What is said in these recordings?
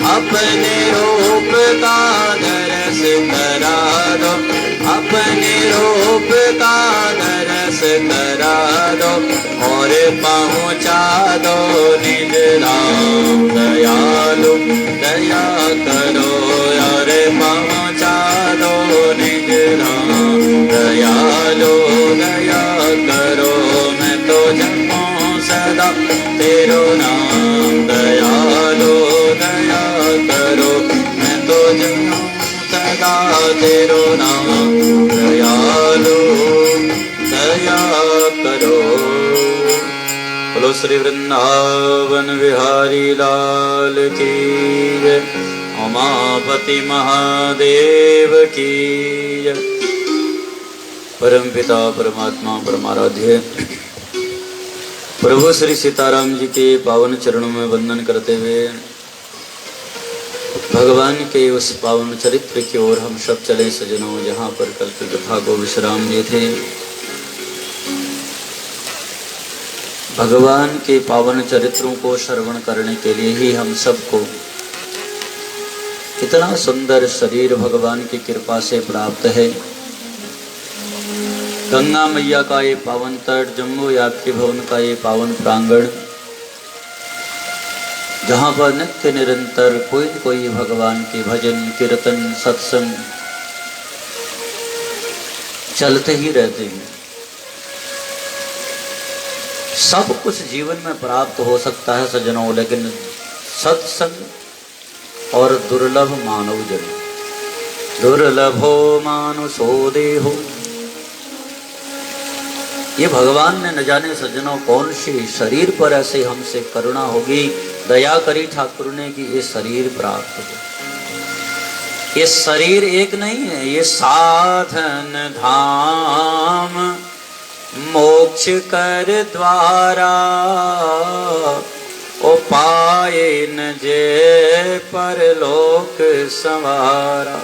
अपने रूप का दरस करा दो, अपने रूप का दरस करा दो और पहुँचा दो निज धाम। दयालु दया करो और पहुँचा दो निज धाम। दयालु दया करो मैं तो जपूं सदा तेरो नाम। दयालु दया करो मैं तो जपूं सदा तेरो नाम। दयालु दया करो। बोलो श्री वृंदावन बिहारी लाल की जय। उमापति महादेव की जय। परम पिता परमात्मा परमाराध्य प्रभु श्री सीताराम जी के पावन चरणों में वंदन करते हुए भगवान के उस पावन चरित्र की ओर हम सब चले सजनों, जहाँ पर कल की कथा को विश्राम दिए थे। भगवान के पावन चरित्रों को श्रवण करने के लिए ही हम सबको इतना सुंदर शरीर भगवान की कृपा से प्राप्त है। गंगा मैया का ये पावन तट, जम्मू यात्री भवन का ये पावन प्रांगण, जहाँ पर नित्य निरंतर कोई न कोई भगवान के भजन कीर्तन सत्संग चलते ही रहते हैं। सब कुछ जीवन में प्राप्त हो सकता है सज्जनों, लेकिन सत्संग और दुर्लभ मानव जन। दुर्लभो मानुषो देहो, ये भगवान ने न जाने सज्जनों कौन सी शरीर पर ऐसे हमसे करुणा होगी, दया करी ठाकुर ने कि ये शरीर प्राप्त हो। ये शरीर एक नहीं है, ये साधन धाम मोक्ष कर द्वारा ओ पाए न जे परलोक संवारा।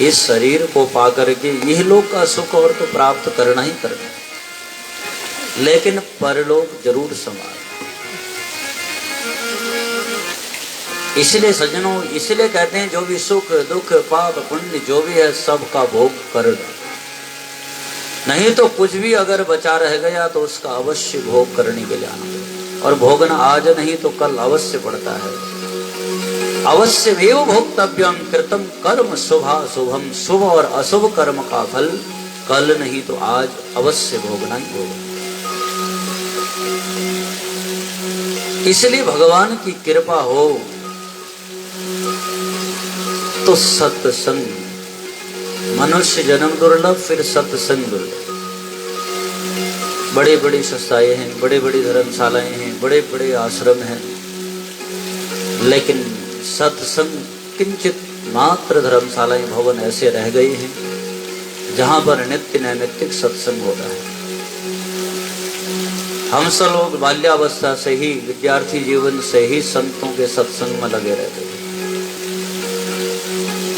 इस शरीर को पाकर के यह लोक का सुख और तो प्राप्त करना ही करना है, लेकिन परलोक जरूर संवार। इसलिए सज्जनों, इसलिए कहते हैं जो भी सुख दुख पाप पुण्य जो भी है सबका भोग कर दो, नहीं तो कुछ भी अगर बचा रह गया तो उसका अवश्य भोग करने के लिए आना, और भोगना आज नहीं तो कल अवश्य पड़ता है। अवश्य वेव भोक्तव्यम कृतम कर्म शुभाशुभम, शुभ और अशुभ कर्म का फल कल नहीं तो आज अवश्य भोगना ही होगा। इसलिए भगवान की कृपा हो तो सत्संग, मनुष्य जन्म दुर्लभ फिर सत्संग दुर्लभ। बड़े बड़ी संस्थाएं हैं, बड़े बड़ी धर्मशालाएं हैं, बड़े बड़े आश्रम हैं, लेकिन सत्संग किंचित मात्र धर्मशालाएं भवन ऐसे रह गए हैं जहां पर नित्य नैमित्तिक सत्संग होता है। हम सब लोग बाल्यावस्था से ही, विद्यार्थी जीवन से ही संतों के सत्संग में लगे रहते हैं,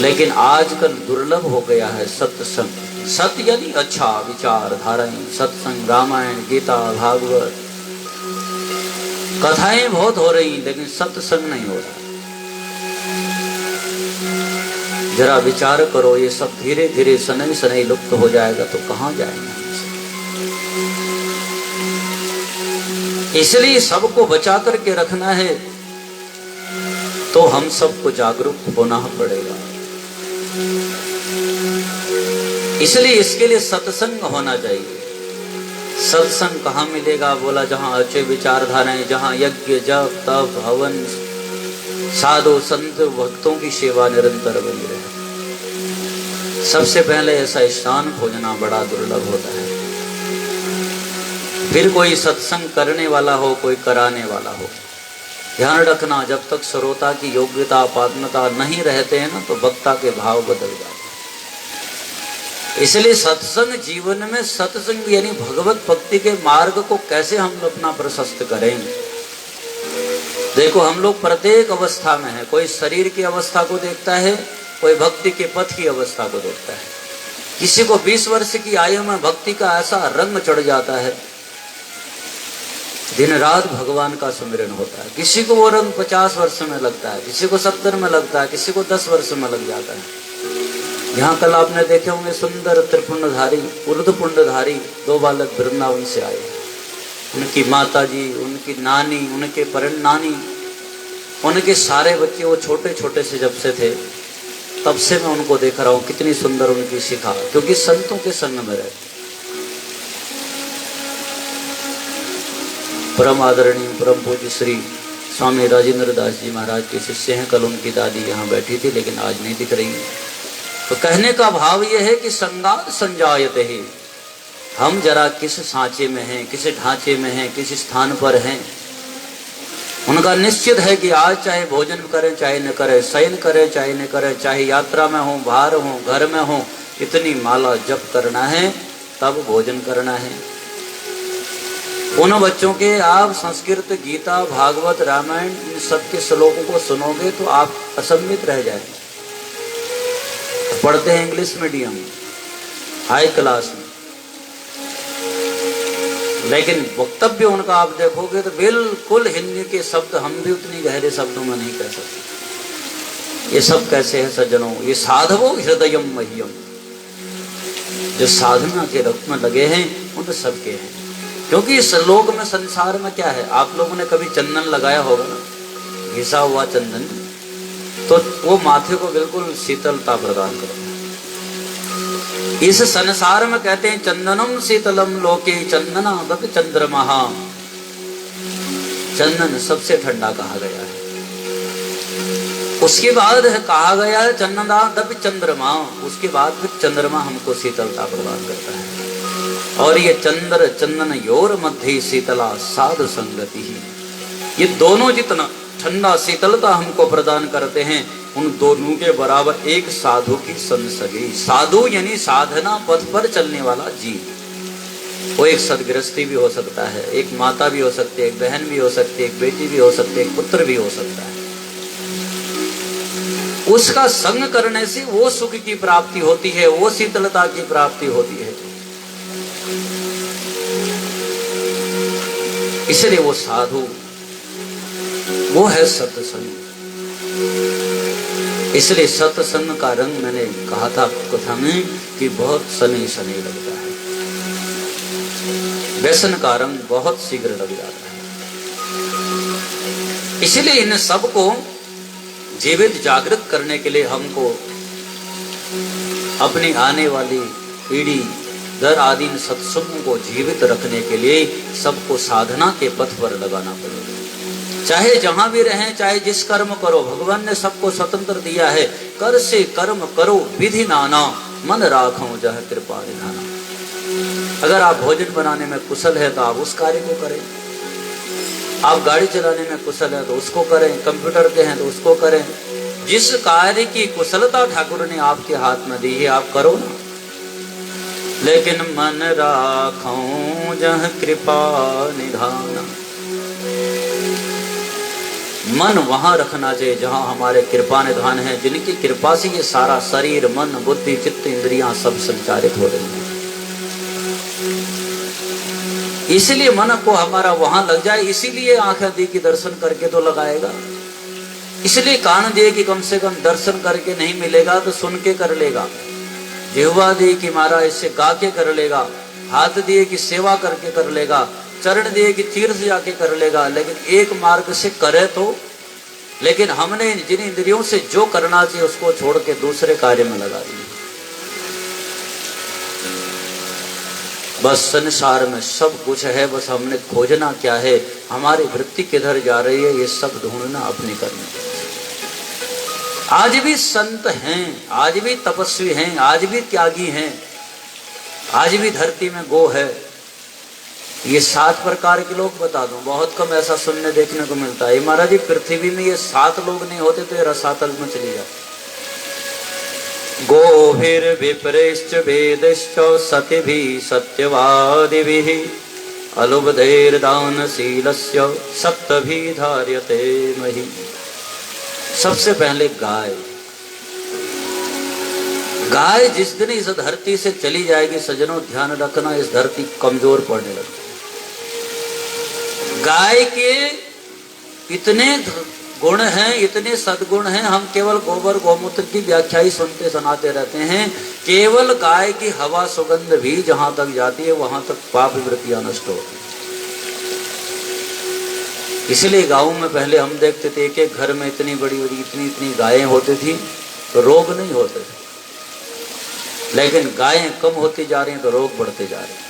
लेकिन आजकल दुर्लभ हो गया है सत्संग। सत्य यानी अच्छा विचार धाराएं, सत्संग, रामायण गीता भागवत कथाएं बहुत हो रही, लेकिन सत्संग नहीं हो रहा। जरा विचार करो, ये सब धीरे धीरे सनई सनई लुप्त हो जाएगा तो कहां जाएंगे। इसलिए सबको बचा करके रखना है तो हम सबको जागरूक होना पड़ेगा। इसलिए इसके लिए सत्संग होना चाहिए। सत्संग कहाँ मिलेगा? बोला जहाँ अच्छे विचारधाराएं, जहाँ यज्ञ जप तप हवन साधु संत भक्तों की सेवा निरंतर बनी रहे। सबसे पहले ऐसा स्थान खोजना बड़ा दुर्लभ होता है। फिर कोई सत्संग करने वाला हो, कोई कराने वाला हो। ध्यान रखना, जब तक श्रोता की योग्यता पात्रता नहीं रहते हैं ना तो वक्ता के भाव बदल जाते हैं। इसलिए सत्संग जीवन में, सत्संग यानी भगवत भक्ति के मार्ग को कैसे हम अपना प्रशस्त करेंगे। देखो हम लोग प्रत्येक अवस्था में है, कोई शरीर की अवस्था को देखता है, कोई भक्ति के पथ की अवस्था को देखता है। किसी को 20 वर्ष की आयु में भक्ति का ऐसा रंग चढ़ जाता है दिन रात भगवान का सुमिरन होता है। किसी को वो रंग 50 वर्ष में लगता है, किसी को 70 में लगता है, किसी को 10 वर्ष में लग जाता है। यहाँ कल आपने देखे होंगे सुंदर त्रिपुंडधारी ऊर्ध्वपुंडधारी 2 बालक वृंदावन से आए। उनकी माता जी, उनकी नानी, उनके परनानी, उनके सारे बच्चे वो छोटे छोटे से जब से थे तब से मैं उनको देख रहा हूँ। कितनी सुंदर उनकी शिखा, क्योंकि संतों के संग में रहते। परम आदरणीय परम पूज्य श्री स्वामी राजेंद्र दास जी महाराज के शिष्य हैं। कल उनकी दादी यहाँ बैठी थी लेकिन आज नहीं दिख रही। तो कहने का भाव यह है कि संगात संजायते ही, हम जरा किस सांचे में हैं, किस ढांचे में हैं, किस स्थान पर हैं। उनका निश्चित है कि आज चाहे भोजन करें चाहे न करें, शयन करें चाहे न करें, चाहे यात्रा में हो, बाहर हो, घर में हो, इतनी माला जप करना है, तब भोजन करना है। उन बच्चों के आप संस्कृत, गीता, भागवत, रामायण इन सब के श्लोकों को सुनोगे तो आप असम्मित रह जाएंगे। पढ़ते हैं इंग्लिश मीडियम हाई क्लास में, लेकिन वक्तव्य उनका आप देखोगे तो बिल्कुल हिंदी के शब्द हम भी उतनी गहरे शब्दों में नहीं कह सकते। ये सब कैसे है सज्जनों? ये साधवो हृदयम मह्यम, जो साधना के रूप में लगे हैं उन सबके हैं। क्योंकि इस लोक में, संसार में क्या है, आप लोगों ने कभी चंदन लगाया होगा ना, घिसा हुआ चंदन, तो वो माथे को बिल्कुल शीतलता प्रदान करता है। इस संसार में कहते हैं चंदनम शीतलम लोके चंदना दपि चंद्रमा, चंदन सबसे ठंडा कहा गया है। उसके बाद कहा गया है चंदना दपि चंद्रमा, उसके बाद फिर चंद्रमा हमको शीतलता प्रदान करता है। और ये चंद्र चंदन योर मध्य शीतला साधु संगति ही, ये दोनों जितना ठंडा शीतलता हमको प्रदान करते हैं, उन दोनों के बराबर एक साधु की संसगी। साधु यानी साधना पथ पर चलने वाला जीव। वो एक सदगृहस्थी भी हो सकता है, एक माता भी हो सकती है, एक बहन भी हो सकती है, एक बेटी भी हो सकती है, एक पुत्र भी हो सकता है। उसका संग करने से वो सुख की प्राप्ति होती है, वो शीतलता की प्राप्ति होती है। इसलिए वो साधु, वो है सत्संग। इसलिए सत्संग का रंग मैंने कहा था कथा में कि बहुत सनी सनी लगता है, व्यसन का रंग बहुत शीघ्र लग जाता है। इसलिए इन सब को जीवित जागृत करने के लिए हमको अपनी आने वाली पीढ़ी दर आदि सत्संगों को जीवित रखने के लिए सबको साधना के पथ पर लगाना पड़ेगा। चाहे जहां भी रहें, चाहे जिस कर्म करो, भगवान ने सबको स्वतंत्र दिया है। कर से कर्म करो विधि नाना, मन राखो जह कृपा निधाना। अगर आप भोजन बनाने में कुशल है तो आप उस कार्य को करें, आप गाड़ी चलाने में कुशल है तो उसको करें, कंप्यूटर के हैं तो उसको करें। जिस कार्य की कुशलता ठाकुर ने आपके हाथ में दी है आप करो ना, लेकिन मन राखो जह कृपा निधाना। मन वहां रखना चाहिए जहां हमारे कृपा निधान है, जिनकी कृपा से ये सारा शरीर, मन, बुद्धि, चित्त, इंद्रियां सब संचालित हो रही हैं। इसीलिए मन को हमारा वहां लग जाए, इसीलिए आंखें दी कि दर्शन करके तो लगाएगा, इसलिए कान दिए कि कम से कम दर्शन करके नहीं मिलेगा तो सुन के कर लेगा, जिह्वा दी कि महाराज इससे गा के कर लेगा, हाथ दिए कि सेवा करके कर लेगा, चरण दिए कि तीर्थ जाके कर लेगा, लेकिन एक मार्ग से करे तो। लेकिन हमने जिन इंद्रियों से जो करना चाहिए उसको छोड़ के दूसरे कार्य में लगा दिया। बस संसार में सब कुछ है, बस हमने खोजना क्या है, हमारी वृत्ति किधर जा रही है, ये सब ढूंढना अपनी करनी। आज भी संत हैं, आज भी तपस्वी हैं, आज भी त्यागी हैं, आज भी धरती में गो है। ये 7 प्रकार के लोग बता दूं, बहुत कम ऐसा सुनने देखने को मिलता है। महाराज जी पृथ्वी में ये 7 लोग नहीं होते तो ये रसातल में चली जाती। गोभिर विप्रेश्च वेदश्च सतिभि सत्यवादिभिः अलुब्धेर दानशीलस्य सप्तभि धार्यते महि। सबसे पहले गाय। गाय जिस दिन इस धरती से चली जाएगी सज्जनों, ध्यान रखना, इस धरती कमजोर पड़ने लगती। गाय के इतने गुण हैं, इतने सद्गुण हैं, हम केवल गोबर गौमूत्र की व्याख्या ही सुनते सुनाते रहते हैं। केवल गाय की हवा सुगंध भी जहां तक जाती है वहां तक पाप वृत्तियां नष्ट होती। इसलिए गांव में पहले हम देखते थे एक एक घर में इतनी बड़ी बड़ी इतनी गायें होती थी तो रोग नहीं होते थे, लेकिन गायें कम होती जा रही हैं तो रोग बढ़ते जा रहे हैं।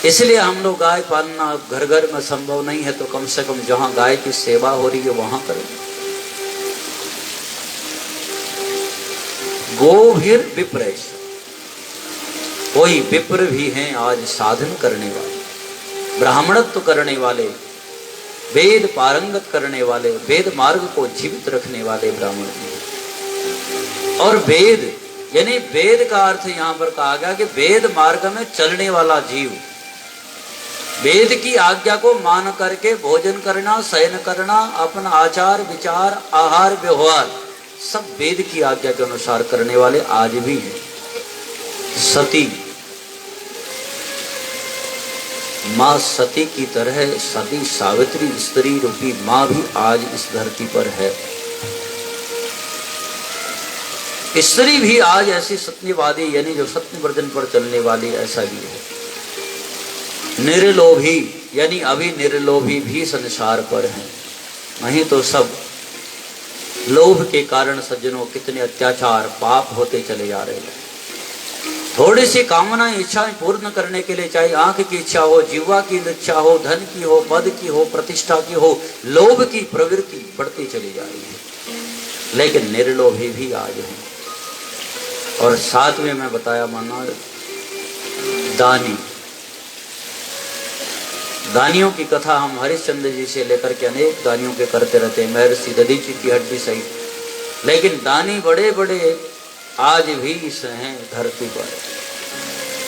इसलिए हम लोग गाय पालना घर घर में संभव नहीं है, तो कम से कम जहां गाय की सेवा हो रही है वहां करें। गोभीर विप्रेश, कोई विप्र भी हैं आज साधन करने वाले, ब्राह्मणत्व करने वाले, वेद पारंगत करने वाले, वेद मार्ग को जीवित रखने वाले ब्राह्मण हैं। और वेद यानी वेद का अर्थ यहां पर कहा गया कि वेद मार्ग में चलने वाला जीव, वेद की आज्ञा को मान करके भोजन करना, शयन करना, अपना आचार विचार आहार व्यवहार सब वेद की आज्ञा के अनुसार करने वाले आज भी हैं। सती मां सती की तरह सती सावित्री स्त्री रूपी मां भी आज इस धरती पर है। स्त्री भी आज ऐसी सत्यवादी यानी जो सत्य वर्जन पर चलने वाली ऐसा भी है। निर्लोभी यानी अभी निर्लोभी भी संसार पर है, नहीं तो सब लोभ के कारण सज्जनों कितने अत्याचार पाप होते चले जा रहे हैं। थोड़ी सी कामना इच्छाएं पूर्ण करने के लिए, चाहे आंख की इच्छा हो, जीवा की इच्छा हो, धन की हो, पद की हो, प्रतिष्ठा की हो, लोभ की प्रवृत्ति बढ़ती चली जा रही है। लेकिन निर्लोभी भी आज है। और साथ में मैं बताया माना दानी, दानियों की कथा हम हरिश्चंद्र जी से लेकर के अनेक दानियों के करते रहते हैं, महर्षि दधीचि की हड्डी सहित। लेकिन दानी बड़े बड़े आज भी इस हैं धरती पर,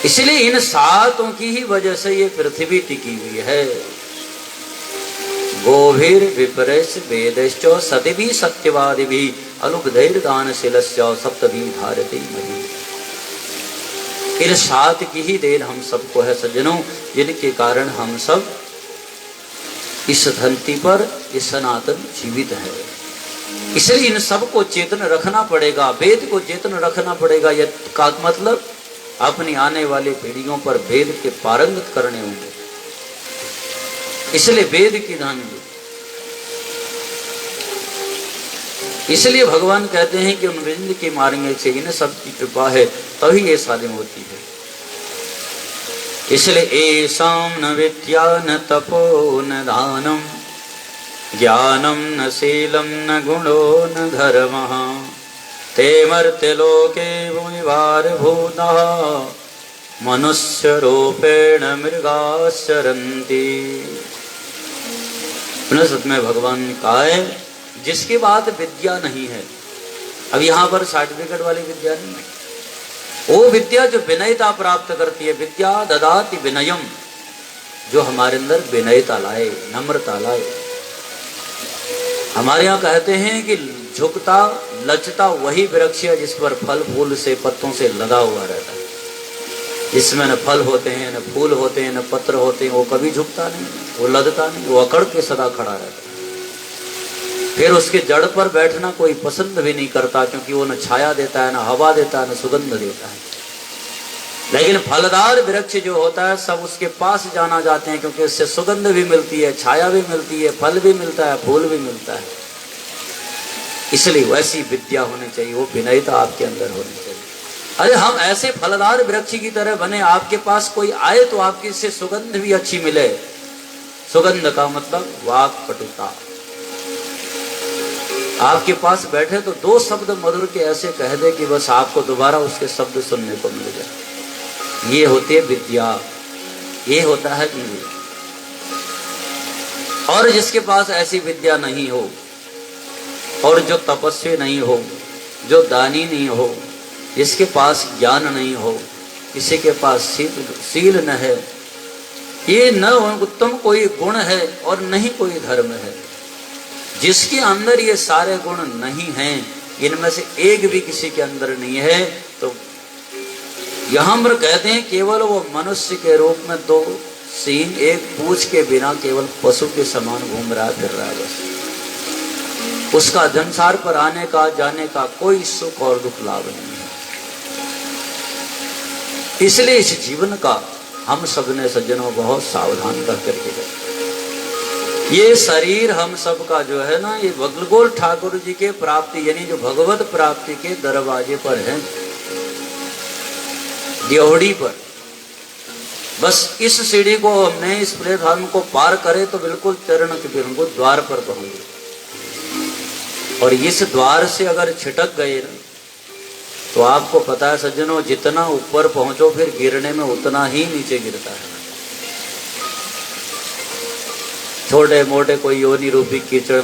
इसलिए इन सातों की ही वजह से ये पृथ्वी टिकी हुई है। गोभीर विपरेश वेदश्च सतिभि सत्यवादिभि अलुब्धैर दानशीलश्च सप्तभि भारती मही। इन सात की ही देन हम सबको है सज्जनों, जिनके कारण हम सब इस धरती पर इस सनातन जीवित है। इसलिए इन सबको चेतन रखना पड़ेगा, वेद को चेतन रखना पड़ेगा। यह का मतलब अपनी आने वाली पीढ़ियों पर वेद के पारंगत करने होंगे। इसलिए वेद की ध्यान दो। इसलिए भगवान कहते हैं कि उन विंद के मार्ग से इन सब की कृपा है तभी ये साधन होती है। इसलिए एसाम न विद्या न तपो न दानम ज्ञानम न शीलम न गुणो न धर्मः ते मर्त्य लोके भूमिभार भूतः मनुष्य रूपेण मृगाश्चरन्ति। में भगवान ने कहा है जिसके बाद विद्या नहीं है। अब यहाँ पर सर्टिफिकेट वाली विद्या नहीं है, वो विद्या जो विनयता प्राप्त करती है। विद्या ददाति विनयम, जो हमारे अंदर विनयता लाए, नम्रता लाए। हमारे यहाँ कहते हैं कि झुकता लचता वही वृक्ष है जिस पर फल फूल से पत्तों से लदा हुआ रहता है। जिसमें न फल होते हैं, न फूल होते हैं, न पत्र होते हैं, वो कभी झुकता नहीं, वो लदता नहीं, वो अकड़ के सदा खड़ा रहता है। फिर उसके जड़ पर बैठना कोई पसंद भी नहीं करता, क्योंकि वो न छाया देता है, न हवा देता है, न सुगंध देता है। लेकिन फलदार वृक्ष जो होता है सब उसके पास जाना चाहते हैं, क्योंकि उससे सुगंध भी मिलती है, छाया भी मिलती है, फल भी मिलता है, फूल भी मिलता है। इसलिए वैसी विद्या होनी चाहिए, वो विनयता आपके अंदर होनी चाहिए। अरे हम ऐसे फलदार वृक्ष की तरह बने, आपके पास कोई आए तो आपकी इससे सुगंध भी अच्छी मिले। सुगंध का मतलब वाक पटुता। आपके पास बैठे तो दो शब्द मधुर के ऐसे कह दे कि बस आपको दोबारा उसके शब्द सुनने को मिल जाए। ये होती है विद्या, ये होता है विवेक। और जिसके पास ऐसी विद्या नहीं हो, और जो तपस्वी नहीं हो, जो दानी नहीं हो, जिसके पास ज्ञान नहीं हो, किसी के पास शील न है, ये न उत्तम कोई गुण है और नहीं कोई धर्म है। जिसके अंदर ये सारे गुण नहीं हैं, इनमें से एक भी किसी के अंदर नहीं है, तो यहां पर कहते हैं केवल वो मनुष्य के रूप में दो सींग एक पूंछ के बिना केवल पशु के समान घूम रहा फिर रहा है बस। उसका संसार पर आने का जाने का कोई सुख और दुख लाभ नहीं है। इसलिए इस जीवन का हम सबने सज्जनों बहुत सावधान कर करके जाए। ये शरीर हम सब का जो है ना, ये भगलगोल ठाकुर जी के प्राप्ति यानी जो भगवत प्राप्ति के दरवाजे पर है, देवड़ी पर। बस इस सीढ़ी को हमने, इस प्लेटफॉर्म को पार करे तो बिल्कुल चरण के बिल्कुल द्वार पर पहुंचे। और इस द्वार से अगर छिटक गए ना, तो आपको पता है सज्जनों, जितना ऊपर पहुंचो फिर गिरने में उतना ही नीचे गिरता है। छोटे मोटे कोई योनि रूपी कीचड़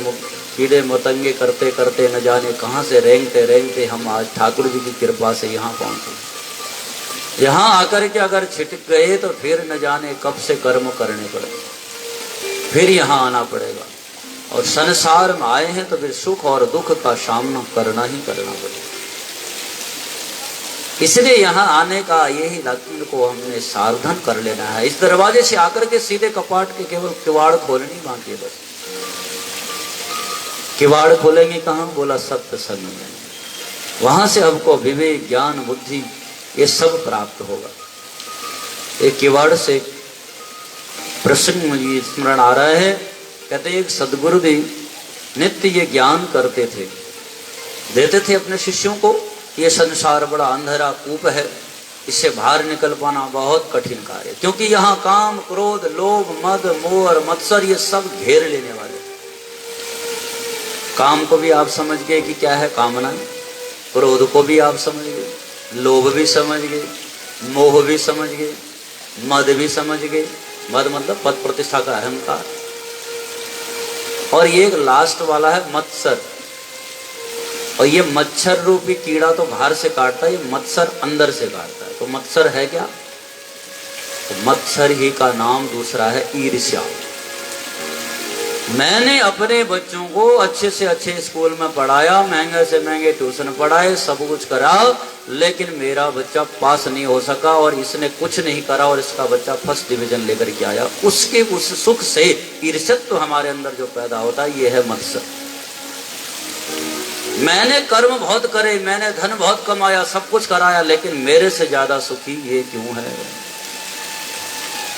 कीड़े मतंगे करते करते न जाने कहां से रेंगते रेंगते हम आज ठाकुर जी की कृपा से यहाँ पहुंचे। यहाँ आकर के अगर छिटक गए तो फिर न जाने कब से कर्म करने पड़ेंगे, फिर यहाँ आना पड़ेगा। और संसार में आए हैं तो फिर सुख और दुख का सामना करना ही करना पड़ेगा। इसलिए यहाँ आने का यही लक्षण को हमने सावधान कर लेना है। इस दरवाजे से आकर के सीधे कपाट के केवल किवाड़ खोलनी बाकी है बस। किवाड़ खोलेंगे कहाँ? बोला सत्य संग में। वहां से हमको विवेक ज्ञान बुद्धि ये सब प्राप्त होगा। एक किवाड़ से प्रसंग मुझे स्मरण आ रहा है। कहते एक सदगुरुदेव नित्य ये ज्ञान करते थे, देते थे अपने शिष्यों को, ये संसार बड़ा अंधेरा कूप है, इससे बाहर निकल पाना बहुत कठिन कार्य है। क्योंकि यहाँ काम क्रोध लोभ मद मोह और मत्सर ये सब घेर लेने वाले। काम को भी आप समझ गए कि क्या है कामना, क्रोध को भी आप समझ गए, लोभ भी समझ गए, मोह भी समझ गए, मद भी समझ गए। मद मतलब पद प्रतिष्ठा का अहंकार। और ये एक लास्ट वाला है मत्सर। और ये मच्छर रूपी कीड़ा तो बाहर से काटता है, ये मत्सर अंदर से काटता है। तो मत्सर है क्या? तो मत्सर ही का नाम दूसरा है ईर्ष्या। मैंने अपने बच्चों को अच्छे से अच्छे स्कूल में पढ़ाया, महंगे से महंगे ट्यूशन पढ़ाए, सब कुछ करा, लेकिन मेरा बच्चा पास नहीं हो सका और इसने कुछ नहीं करा और इसका बच्चा फर्स्ट डिवीजन लेकर के आया। उसके उस सुख से ईर्ष्यत्व तो हमारे अंदर जो पैदा होता है ये है मत्सर। मैंने कर्म बहुत करे, मैंने धन बहुत कमाया, सब कुछ कराया, लेकिन मेरे से ज्यादा सुखी ये क्यों है?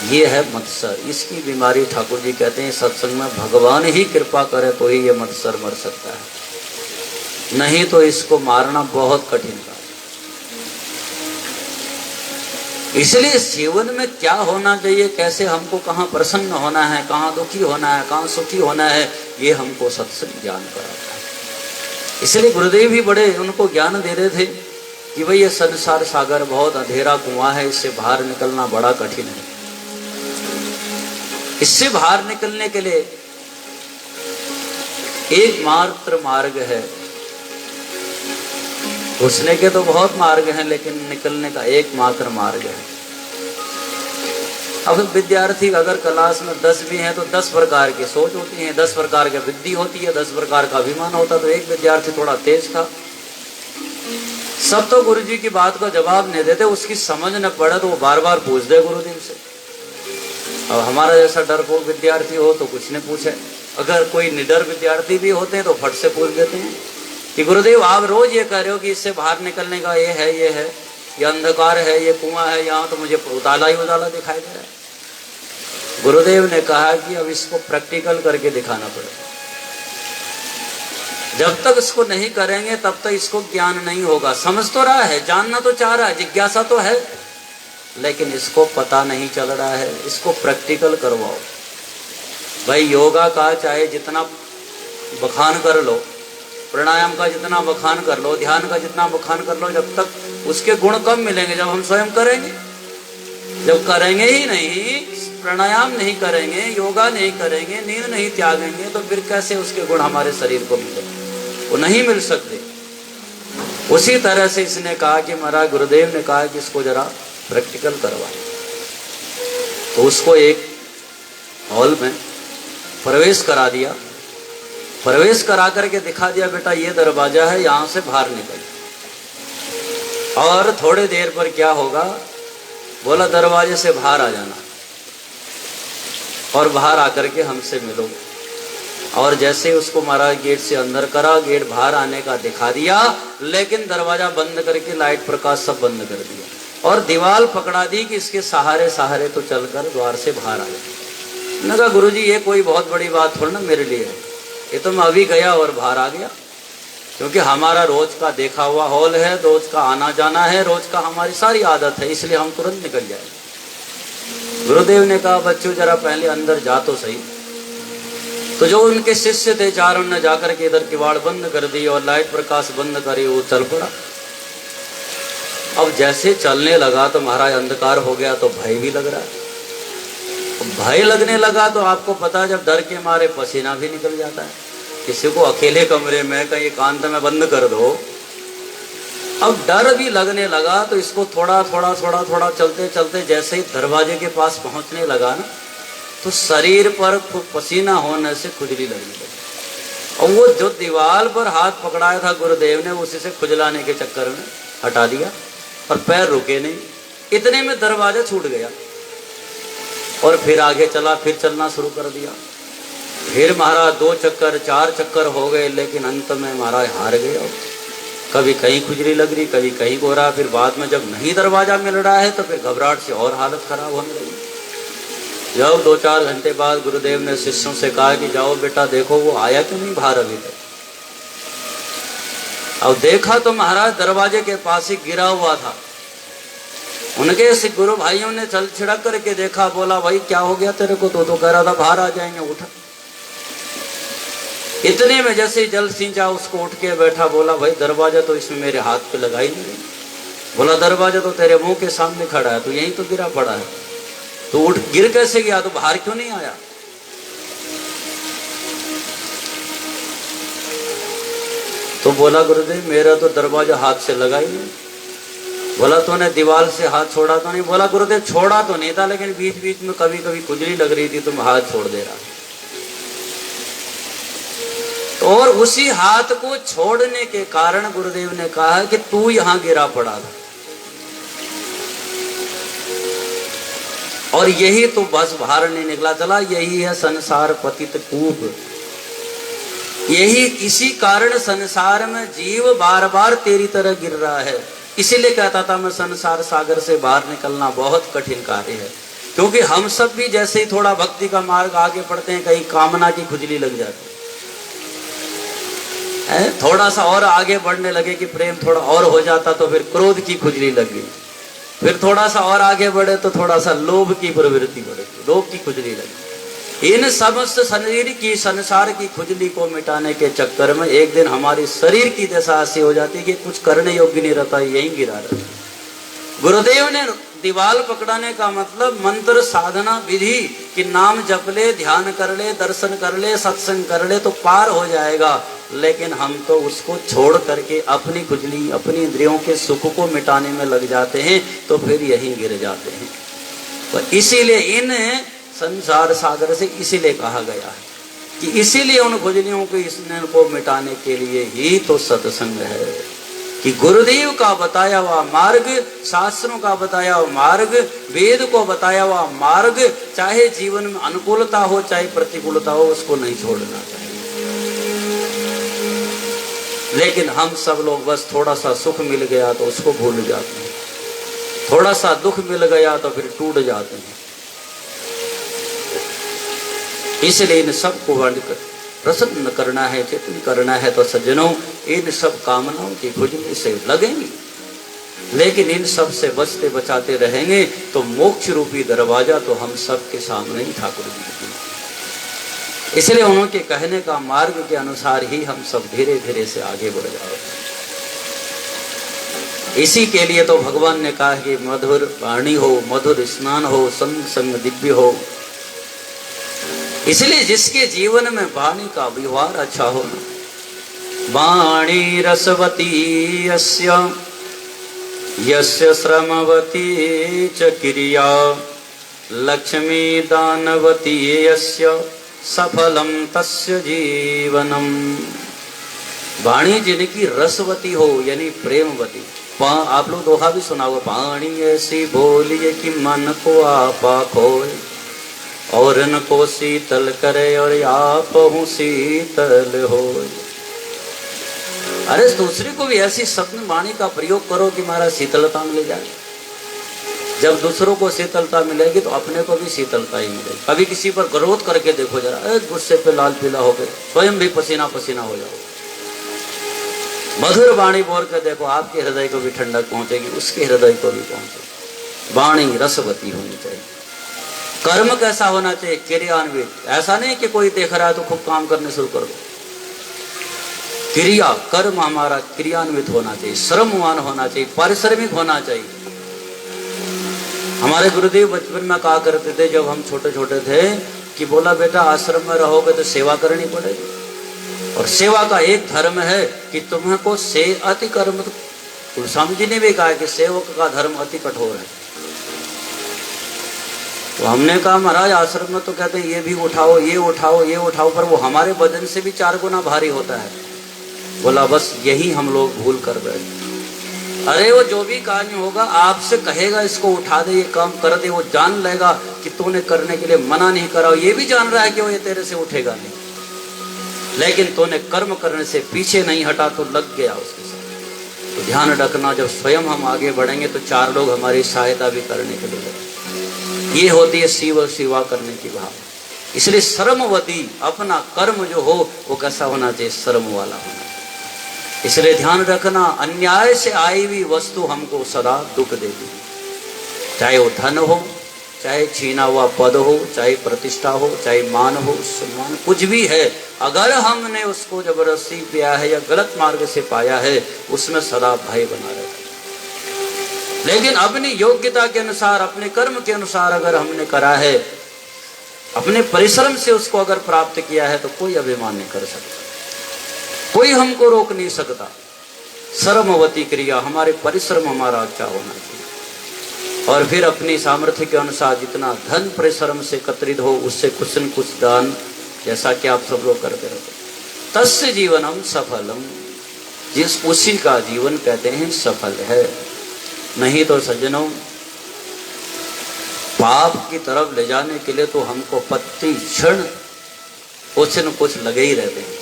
ये है मत्सर। इसकी बीमारी ठाकुर जी कहते हैं सत्संग में भगवान ही कृपा करे तो ही ये मत्सर मर सकता है, नहीं तो इसको मारना बहुत कठिन कार्य। इसलिए इस जीवन में क्या होना चाहिए, कैसे हमको कहाँ प्रसन्न होना है, कहाँ दुखी होना है, कहाँ सुखी होना है, ये हमको सत्संग ज्ञान कराता है। इसलिए गुरुदेव भी बड़े उनको ज्ञान दे रहे थे कि भाई ये संसार सागर बहुत अंधेरा कुआं है, इससे बाहर निकलना बड़ा कठिन है। इससे बाहर निकलने के लिए एक मात्र मार्ग है। घुसने के तो बहुत मार्ग हैं, लेकिन निकलने का एक मात्र मार्ग है। अब विद्यार्थी अगर क्लास में 10 भी हैं तो 10 प्रकार की सोच होती है, 10 प्रकार की बुद्धि होती है, 10 प्रकार का अभिमान होता। तो एक विद्यार्थी थोड़ा तेज था, सब तो गुरु जी की बात का जवाब नहीं देते, उसकी समझ न पड़े तो वो बार बार पूछ दे गुरुदेव से। अब हमारा जैसा डरपोक विद्यार्थी हो तो कुछ नहीं पूछे, अगर कोई निडर विद्यार्थी भी होते हैं तो फट से पूछ देते हैं कि गुरुदेव आप रोज ये कह रहे हो कि इससे बाहर निकलने का ये है, ये अंधकार है, ये कुआं है, यहाँ तो मुझे उजाला ही उजाला दिखाई दे रहा है। गुरुदेव ने कहा कि अब इसको प्रैक्टिकल करके दिखाना पड़ेगा। जब तक इसको नहीं करेंगे तब तक इसको ज्ञान नहीं होगा। समझ तो रहा है, जानना तो चाह रहा है, जिज्ञासा तो है, लेकिन इसको पता नहीं चल रहा है। इसको प्रैक्टिकल करवाओ। भाई योगा का चाहे जितना बखान कर लो, प्राणायाम का जितना बखान कर लो, ध्यान का जितना बखान कर लो, जब तक उसके गुण कब मिलेंगे? जब हम स्वयं करेंगे। जब करेंगे ही नहीं, प्राणायाम नहीं करेंगे, योगा नहीं करेंगे, नींद नहीं त्यागेंगे, तो फिर कैसे उसके गुण हमारे शरीर को मिलेंगे? वो नहीं मिल सकते। उसी तरह से इसने कहा कि महाराज गुरुदेव ने कहा कि इसको जरा प्रैक्टिकल करवाएं। तो उसको एक हॉल में प्रवेश करा दिया, प्रवेश करा करके दिखा दिया, बेटा ये दरवाजा है, यहाँ से बाहर निकल। और थोड़े देर पर क्या होगा, बोला दरवाजे से बाहर आ जाना और बाहर आकर के हमसे मिलो। और जैसे उसको महाराज गेट से अंदर करा, गेट बाहर आने का दिखा दिया, लेकिन दरवाजा बंद करके लाइट प्रकाश सब बंद कर दिया और दीवार पकड़ा दी कि इसके सहारे सहारे तो चलकर द्वार से बाहर आ गए। मैंने कहा गुरुजी ये कोई बहुत बड़ी बात थोड़ी ना मेरे लिए है, ये तो मैं अभी गया और बाहर आ गया, क्योंकि हमारा रोज का देखा हुआ हॉल है, रोज का आना जाना है, रोज का हमारी सारी आदत है, इसलिए हम तुरंत निकल जाए। गुरुदेव ने कहा बच्चों जरा पहले अंदर जा तो सही। तो जो उनके शिष्य थे चारों ने जाकर के इधर किवाड़ बंद कर दी और लाइट प्रकाश बंद करी, वो चल पड़ा। अब जैसे चलने लगा तो महाराज अंधकार हो गया तो भय भी लग रहा है। भय लगने लगा तो आपको पता है जब डर के मारे पसीना भी निकल जाता है। किसी को अकेले कमरे में कहीं एकांत में बंद कर दो, अब डर भी लगने लगा तो इसको थोड़ा थोड़ा थोड़ा थोड़ा चलते चलते जैसे ही दरवाजे के पास पहुंचने लगा ना, तो शरीर पर पसीना होने से खुजली लगने लगी। और वो जो दीवार पर हाथ पकड़ाया था गुरुदेव ने, उसी से खुजलाने के चक्कर में हटा दिया और पैर रुके नहीं। इतने में दरवाजा छूट गया और फिर आगे चला, फिर चलना शुरू कर दिया। फिर महाराज 2 चक्कर 4 चक्कर हो गए, लेकिन अंत में महाराज हार गए। कभी कहीं खुजली लग रही, कभी कहीं हो रहा। फिर बाद में जब नहीं दरवाजा मिल रहा है तो फिर घबराहट से और हालत खराब होने लगी। जब 2-4 घंटे बाद गुरुदेव ने शिष्यों से कहा कि जाओ बेटा देखो वो आया क्यों नहीं बाहर अभी तक। अब देखा तो महाराज दरवाजे के पास ही गिरा हुआ था। उनके गुरु भाइयों ने चल छिड़क करके देखा, बोला भाई क्या हो गया तेरे को, तो कह रहा था बाहर आ जाएंगे, उठा। इतने में जैसे जल सिंचा उसको उठ के बैठा, बोला भाई दरवाजा तो इसमें मेरे हाथ पे लगा ही नहीं। बोला दरवाजा तो तेरे मुंह के सामने खड़ा है, तो यहीं तो गिरा पड़ा है, तो उठ गिर कैसे गया, तो बाहर क्यों नहीं आया। तो बोला गुरुदेव मेरा तो दरवाजा हाथ से लगा ही नहीं। बोला तूने दीवार से हाथ छोड़ा तो नहीं। बोला गुरुदेव छोड़ा तो नहीं था, लेकिन बीच बीच में कभी कभी खुजली लग रही थी तो मैं हाथ छोड़ दे रहा। और उसी हाथ को छोड़ने के कारण गुरुदेव ने कहा कि तू यहां गिरा पड़ा था। और यही तो बस बाहर नहीं निकला चला, यही है संसार पतित कूप। यही इसी कारण संसार में जीव बार बार तेरी तरह गिर रहा है। इसीलिए कहता था मैं संसार सागर से बाहर निकलना बहुत कठिन कार्य है, क्योंकि हम सब भी जैसे ही थोड़ा भक्ति का मार्ग आगे बढ़ते हैं, कहीं कामना की खुजली लग जाती है, थोड़ा सा और आगे बढ़ने लगे कि प्रेम थोड़ा और हो जाता तो फिर क्रोध की खुजली लगी, फिर थोड़ा सा और आगे बढ़े तो थोड़ा सा लोभ की प्रवृत्ति बढ़ेगी, लोभ की खुजली लगी। इन समस्त शरीर की संसार की खुजली को मिटाने के चक्कर में एक दिन हमारी शरीर की दशा ऐसी हो जाती है कि कुछ करने योग्य नहीं रहता, यही गिरा रहता। गुरुदेव ने दीवाल पकड़ाने का मतलब मंत्र साधना विधि कि नाम जप ले, ध्यान कर ले, दर्शन कर ले, सत्संग कर ले तो पार हो जाएगा। लेकिन हम तो उसको छोड़ करके अपनी खुजली, अपनी इंद्रियों के सुख को मिटाने में लग जाते हैं, तो फिर यहीं गिर जाते हैं। तो इसीलिए इन संसार सागर से इसीलिए कहा गया है कि इसीलिए उन खुजलियों को मिटाने के लिए ही तो सत्संग है कि गुरुदेव का बताया हुआ मार्ग, शास्त्रों का बताया हुआ मार्ग, वेद को बताया हुआ मार्ग, चाहे जीवन में अनुकूलता हो चाहे प्रतिकूलता हो, उसको नहीं छोड़ना चाहिए। लेकिन हम सब लोग बस थोड़ा सा सुख मिल गया तो उसको भूल जाते हैं, थोड़ा सा दुख मिल गया तो फिर टूट जाते हैं। इसलिए इन सब को प्रसन्न करना है, चेतन करना है, तो सज्जनों इन सब कामनाओं की खुजली से लगेंगे, लेकिन इन सब से बचते बचाते रहेंगे तो मोक्ष रूपी दरवाजा तो हम सब के सामने ही ठाकुर जी। इसलिए उनके कहने का मार्ग के अनुसार ही हम सब धीरे धीरे से आगे बढ़ जाओ। इसी के लिए तो भगवान ने कहा कि मधुर वाणी हो, मधुर स्नान हो, संग संग दिव्य हो। इसलिए जिसके जीवन में वाणी का व्यवहार अच्छा हो, वाणी रसवती यस्य श्रमवती च क्रिया, लक्ष्मी दानवती यस्य सफलम तस्य जीवनम। वाणी जिनकी रसवती हो यानी प्रेमवती, आप लोग दोहा भी सुना होगा, पानी ऐसी बोलिए कि मन को आपा खोए, और न को शीतल करे और आप हूँ शीतल होए। अरे दूसरे को भी ऐसी शब्द वाणी का प्रयोग करो कि हमारा शीतलता मिल जाए। जब दूसरों को शीतलता मिलेगी तो अपने को भी शीतलता ही मिलेगी। कभी किसी पर क्रोध करके देखो जरा, गुस्से पे लाल पीला हो गए, स्वयं भी पसीना पसीना हो जाओ। मधुर वाणी बोल कर देखो, आपके हृदय को भी ठंडक पहुंचेगी, उसके हृदय को भी पहुंचेगी। वाणी रसवती होनी चाहिए। कर्म कैसा होना चाहिए? क्रियान्वित। ऐसा नहीं कि कोई देख रहा है तो खूब काम करने शुरू कर दो। क्रिया कर्म हमारा क्रियान्वित होना चाहिए, श्रमवान होना चाहिए, पारिश्रमिक होना चाहिए। हमारे गुरुदेव बचपन में कहा करते थे जब हम छोटे छोटे थे कि बोला बेटा आश्रम में रहोगे तो सेवा करनी पड़ेगी, और सेवा का एक धर्म है कि तुम्हें को से अति कर्म। तो स्वामी जी ने भी कहा कि सेवक का धर्म अति कठोर है। तो हमने कहा महाराज आश्रम में तो कहते हैं ये भी उठाओ, ये उठाओ, ये उठाओ, पर वो हमारे वजन से भी 4 गुना भारी होता है। बोला बस यही हम लोग भूल कर बैठे। अरे वो जो भी कार्य होगा आपसे कहेगा इसको उठा दे, ये काम कर दे, वो जान लेगा कि तूने करने के लिए मना नहीं करा, ये भी जान रहा है कि वो ये तेरे से उठेगा नहीं, लेकिन तूने कर्म करने से पीछे नहीं हटा तो लग गया उसके साथ। तो ध्यान रखना, जब स्वयं हम आगे बढ़ेंगे तो 4 लोग हमारी सहायता भी करने के लिए लगे। ये होती है सेवा करने की भाव। इसलिए श्रमवती, अपना कर्म जो हो वो कैसा होना चाहिए? श्रम वाला होना चाहिए। इसलिए ध्यान रखना, अन्याय से आई हुई वस्तु हमको सदा दुख देती, चाहे वो धन हो, चाहे छीना हुआ पद हो, चाहे प्रतिष्ठा हो, चाहे मान हो, सम्मान, कुछ भी है, अगर हमने उसको जबरदस्ती पाया है या गलत मार्ग से पाया है, उसमें सदा भय बना रहता है। लेकिन अपनी योग्यता के अनुसार, अपने कर्म के अनुसार अगर हमने करा है, अपने परिश्रम से उसको अगर प्राप्त किया है, तो कोई अभिमान नहीं कर सकता, कोई हमको रोक नहीं सकता। श्रमवती क्रिया, हमारे परिश्रम हमारा अच्छा होना चाहिए, और फिर अपनी सामर्थ्य के अनुसार जितना धन परिश्रम से एकत्रित हो उससे कुछ न कुछ दान, जैसा कि आप सब लोग करते रहते। तस्य जीवनम सफलम, जिस उसी का जीवन कहते हैं सफल है। नहीं तो सज्जनों, पाप की तरफ ले जाने के लिए तो हमको प्रति क्षण कुछ न कुछ लगे ही रहते हैं।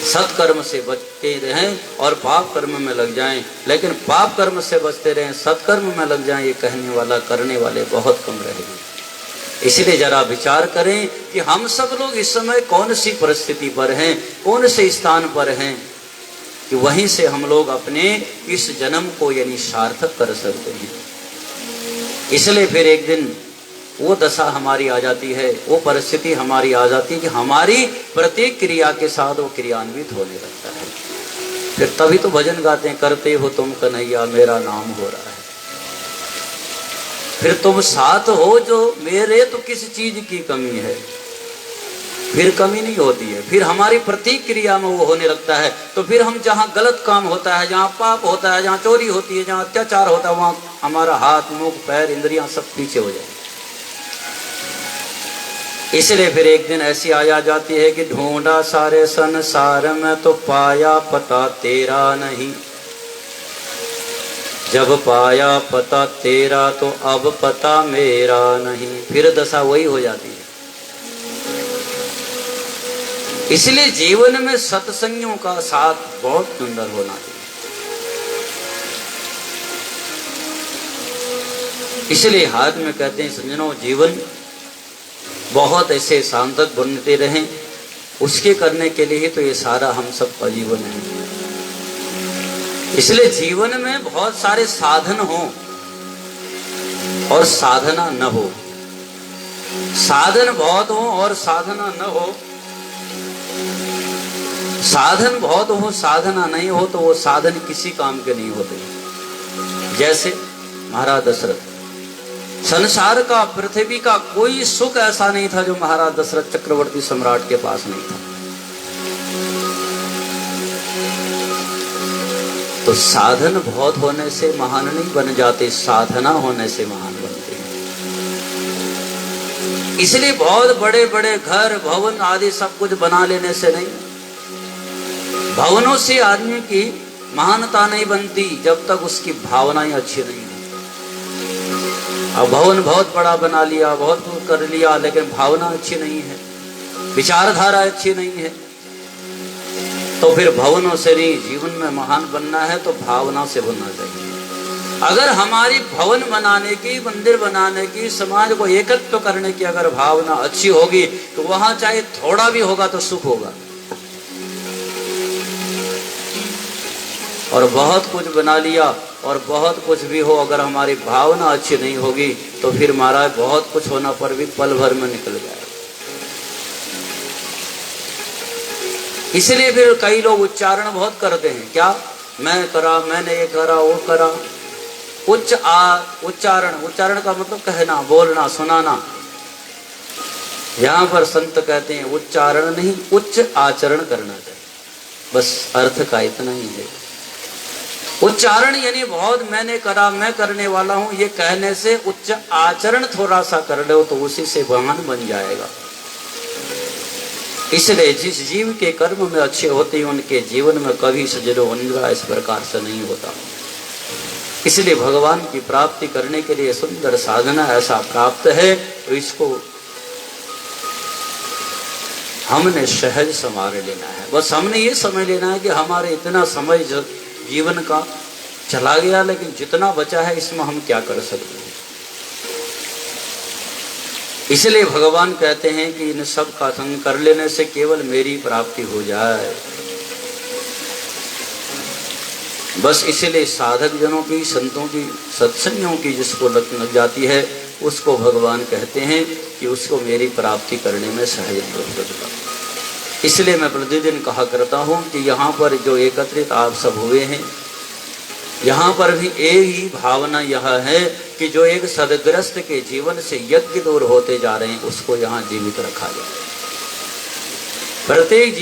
सत्कर्म से बचते रहें और पाप कर्म में लग जाएं, लेकिन पाप कर्म से बचते रहें, सत्कर्म में लग जाएं, ये कहने वाला करने वाले बहुत कम रहेंगे। इसलिए जरा विचार करें कि हम सब लोग इस समय कौन सी परिस्थिति पर हैं, कौन से स्थान पर हैं, कि वहीं से हम लोग अपने इस जन्म को यानी सार्थक कर सकते हैं। इसलिए फिर एक दिन वो दशा हमारी आ जाती है, वो परिस्थिति हमारी आ जाती है कि हमारी प्रत्येक क्रिया के साथ वो क्रियान्वित होने लगता है। फिर तभी तो भजन गाते हैं, करते हो तुम कन्हैया मेरा नाम हो रहा है। फिर तुम साथ हो जो मेरे, तो किस चीज की कमी है? फिर कमी नहीं होती है। फिर हमारी प्रत्येक क्रिया में वो होने लगता है। तो फिर हम जहाँ गलत काम होता है, जहाँ पाप होता है, जहाँ चोरी होती है, जहाँ अत्याचार होता है, वहाँ हमारा हाथ, मुख, पैर, इंद्रियां सब पीछे हो जाए। इसलिए फिर एक दिन ऐसी आ जाती है कि ढूंढा सारे संसार में तो पाया पता तेरा नहीं, जब पाया पता तेरा तो अब पता मेरा नहीं। फिर दशा वही हो जाती है। इसलिए जीवन में सत्संगियों का साथ बहुत सुंदर होना चाहिए। इसलिए हाथ में कहते हैं सज्जनों, जीवन बहुत ऐसे सार्थक बनते रहें, उसके करने के लिए ही तो ये सारा हम सब का जीवन है। इसलिए जीवन में बहुत सारे साधन हो और साधना न हो, साधन बहुत हो और साधना न हो, साधन बहुत हो साधना नहीं हो तो वो साधन किसी काम के नहीं होते। जैसे महाराज दशरथ, संसार का, पृथ्वी का कोई सुख ऐसा नहीं था जो महाराज दशरथ चक्रवर्ती सम्राट के पास नहीं था। तो साधन बहुत होने से महान नहीं बन जाते, साधना होने से महान बनते हैं। इसलिए बहुत बड़े बड़े घर, भवन आदि सब कुछ बना लेने से नहीं, भवनों से आदमी की महानता नहीं बनती जब तक उसकी भावनाएं अच्छी नहीं होती। अब भवन बहुत बड़ा बना लिया, बहुत कुछ कर लिया, लेकिन भावना अच्छी नहीं है, विचारधारा अच्छी नहीं है, तो फिर भवनों से नहीं, जीवन में महान बनना है तो भावना से बनना चाहिए। अगर हमारी भवन बनाने की, मंदिर बनाने की, समाज को एकत्व करने की अगर भावना अच्छी होगी तो वहां चाहे थोड़ा भी होगा तो सुख होगा। और बहुत कुछ बना लिया और बहुत कुछ भी हो, अगर हमारी भावना अच्छी नहीं होगी तो फिर महाराज बहुत कुछ होना पर भी पल भर में निकल जाएगा। इसलिए फिर कई लोग उच्चारण बहुत करते हैं, क्या मैं करा, मैंने ये करा, वो करा। उच्चारण का मतलब कहना, बोलना, सुनाना। यहां पर संत कहते हैं उच्चारण नहीं, उच्च आचरण करना चाहिए। बस अर्थ का इतना ही है। उच्चारण यानी बहुत मैंने करा, मैं करने वाला हूं, ये कहने से उच्च आचरण थोड़ा सा कर लो तो उसी से महान बन जाएगा। इसलिए जिस जीव के कर्म में अच्छे होते हैं उनके जीवन में कभी सजनो निद्रा इस प्रकार से नहीं होता। इसलिए भगवान की प्राप्ति करने के लिए सुंदर साधना ऐसा प्राप्त है, तो इसको हमने सहज संवार लेना है। बस हमने ये समझ लेना है कि हमारे इतना समय जीवन का चला गया, लेकिन जितना बचा है इसमें हम क्या कर सकते हैं। इसलिए भगवान कहते हैं कि इन सब का संग कर लेने से केवल मेरी प्राप्ति हो जाए। बस इसलिए साधक जनों की, संतों की, सत्संगियों की जिसको लग जाती है उसको भगवान कहते हैं कि उसको मेरी प्राप्ति करने में सहज होगा। इसलिए मैं प्रतिदिन कहा करता हूँ कि यहाँ पर जो एकत्रित आप सब हुए हैं, यहाँ पर भी एक ही भावना यह है कि जो एक सदग्रस्त के जीवन से यज्ञ दूर होते जा रहे हैं उसको यहाँ जीवित रखा जाए। प्रत्येक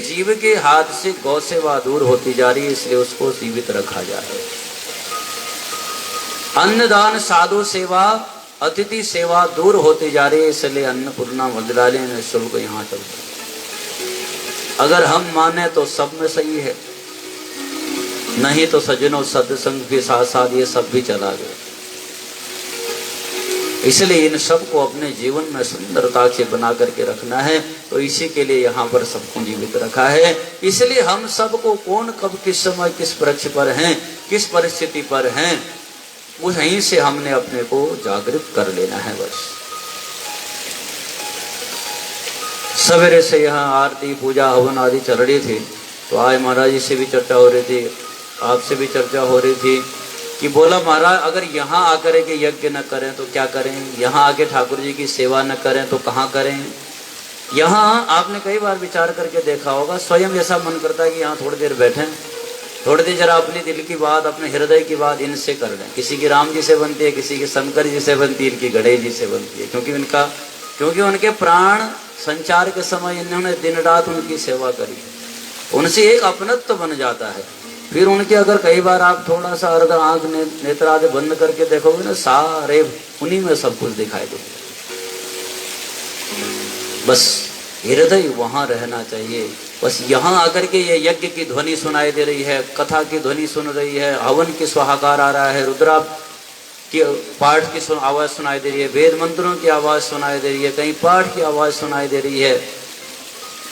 जीव के हाथ से गौ सेवा दूर होती जा रही है, इसलिए उसको जीवित रखा जाए। अन्नदान, साधु सेवा, अतिथि सेवा दूर होती जा रही है, इसलिए अन्नपूर्णा मंत्रालय में शुल्क यहाँ चलता है। अगर हम माने तो सब में सही है, नहीं तो सज्जनों सत्संग के साथ साथ ये सब भी चला गया। इसलिए इन सब को अपने जीवन में सुंदरता से बना करके रखना है, तो इसी के लिए यहाँ पर सबको जीवित रखा है। इसलिए हम सबको कौन कब किस समय किस पक्ष पर हैं, किस परिस्थिति पर हैं, वहीं से हमने अपने को जागृत कर लेना है। बस सवेरे से यहाँ आरती, पूजा, हवन आदि चल रही थी, तो आज महाराज जी से भी चर्चा हो रही थी, आपसे भी चर्चा हो रही थी कि बोला महाराज अगर यहाँ आकर के यज्ञ न करें तो क्या करें, यहाँ आके ठाकुर जी की सेवा न करें तो कहाँ करें। यहाँ आपने कई बार विचार करके देखा होगा, स्वयं ऐसा मन करता है कि यहाँ थोड़ी देर बैठें, थोड़ी देर जरा अपने दिल की बात, अपने हृदय की बात इनसे कर लें। किसी की राम जी से बनती है, किसी की शंकर जी से बनती है, इनकी गणेश जी से बनती है, क्योंकि उनके प्राण संचार के समय इन्होंने दिन रात उनकी सेवा करी, उनसे एक अपनत्व बन जाता है। फिर उनके अगर कई बार आप थोड़ा सा अर्ध आंख नेत्र आदि बंद करके देखोगे ना, सारे उन्हीं में सब कुछ दिखाई देगा। बस हृदय वहां रहना चाहिए। बस यहाँ आकर के ये यज्ञ की ध्वनि सुनाई दे रही है, कथा की ध्वनि सुन रही है, हवन की स्वाहाकार आ रहा है, रुद्रा की पाठ की आवाज सुनाई दे रही है, वेद मंत्रों की आवाज सुनाई दे रही है, कहीं पाठ की आवाज सुनाई दे रही है।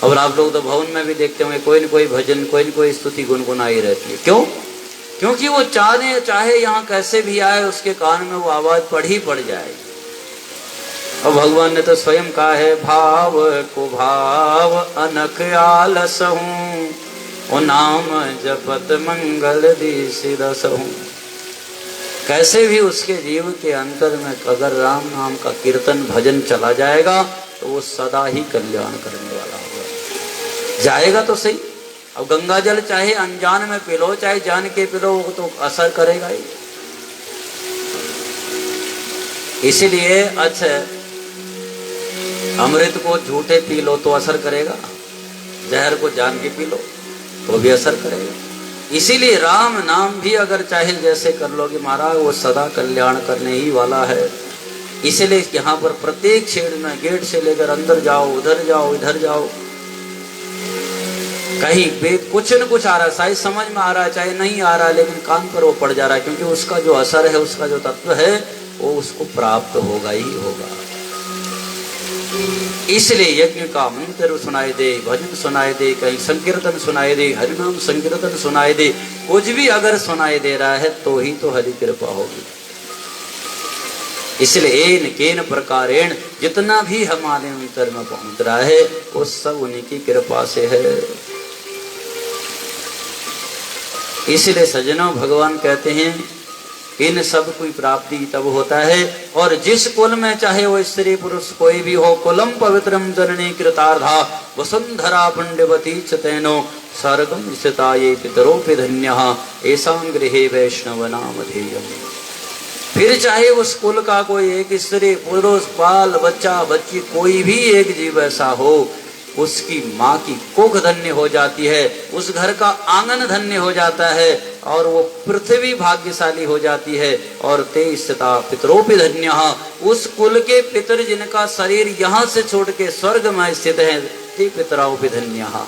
और आप लोग तो भवन में भी देखते होंगे कोई न कोई भजन, कोई न कोई स्तुति गुनगुनाई रहती है। क्यों? क्योंकि वो चाहे यहाँ कैसे भी आए उसके कान में वो आवाज पड़ जाएगी। और भगवान ने तो स्वयं कहा है, भाव को भाव अनख आलस हूँ, ओ नाम जपत मंगल दिसि रसहूँ। कैसे भी उसके जीव के अंतर में अगर राम नाम का कीर्तन भजन चला जाएगा तो वो सदा ही कल्याण करने वाला होगा। जाएगा तो सही। अब गंगा जल चाहे अनजान में पी लो, चाहे जान के पी लो, वो तो असर करेगा ही। इसलिए अच्छा अमृत को झूठे पी लो तो असर करेगा, जहर को जान के पी लो तो भी असर करेगा। इसीलिए राम नाम भी अगर चाहे जैसे कर लोगे महाराज, वो सदा कल्याण करने ही वाला है। इसलिए यहाँ पर प्रत्येक छेड़ में गेट से लेकर अंदर जाओ, उधर जाओ, इधर जाओ, कहीं बे कुछ न कुछ आ रहा है, शायद समझ में आ रहा है चाहे नहीं आ रहा है, लेकिन कान पर वो पड़ जा रहा है, क्योंकि उसका जो असर है, उसका जो तत्व है, वो उसको प्राप्त होगा ही होगा। इसलिए यज्ञ का मंत्र सुनाई दे, भजन सुनाई दे, कहीं संकीर्तन सुनाई दे, हरिनाम संकीर्तन सुनाई दे, कुछ भी अगर सुनाई दे रहा है तो ही तो हरि कृपा होगी। इसलिए एन केन प्रकारेण जितना भी हमारे अंतर में पहुंच रहा है वो सब उन्हीं की कृपा से है। इसलिए सज्जनों, भगवान कहते हैं इन सब की प्राप्ति तब होता है, और जिस कुल में चाहे वो स्त्री पुरुष कोई भी हो, कुलम पवित्रम जननी कृतार्धा वसुंधरा पुण्यवती चतैनो सर्गम स्थिता ये पितरोपि धन्यः एसां गृहे वैष्णव नामधेयम्। फिर चाहे उस कुल का कोई एक स्त्री पुरुष बाल बच्चा बच्ची कोई भी एक जीव ऐसा हो, उसकी माँ की कोख धन्य हो जाती है, उस घर का आंगन धन्य हो जाता है, और वो पृथ्वी भाग्यशाली हो जाती है। और ते स्थिता पितरोपि धन्यः, उस कुल के पितर जिनका शरीर यहाँ से छोड़ के स्वर्ग में स्थित है, ते पितरोपि धन्यः,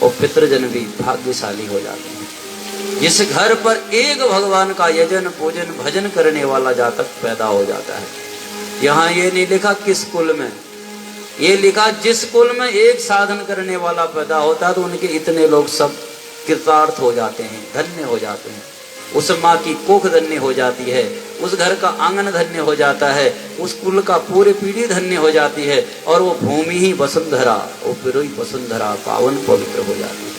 और पितरजन भी भाग्यशाली हो जाते हैं। जिस घर पर एक भगवान का यजन पूजन भजन करने वाला जातक पैदा हो जाता है, यहाँ ये नहीं लिखा किस कुल में, ये लिखा जिस कुल में एक साधन करने वाला पैदा होता है तो उनके इतने लोग सब कृतार्थ हो जाते हैं, धन्य हो जाते हैं। उस माँ की कोख धन्य हो जाती है, उस घर का आंगन धन्य हो जाता है, उस कुल का पूरी पीढ़ी धन्य हो जाती है, और वो भूमि ही वसुंधरा, वो पिरोई वसुंधरा पावन पवित्र हो जाती है।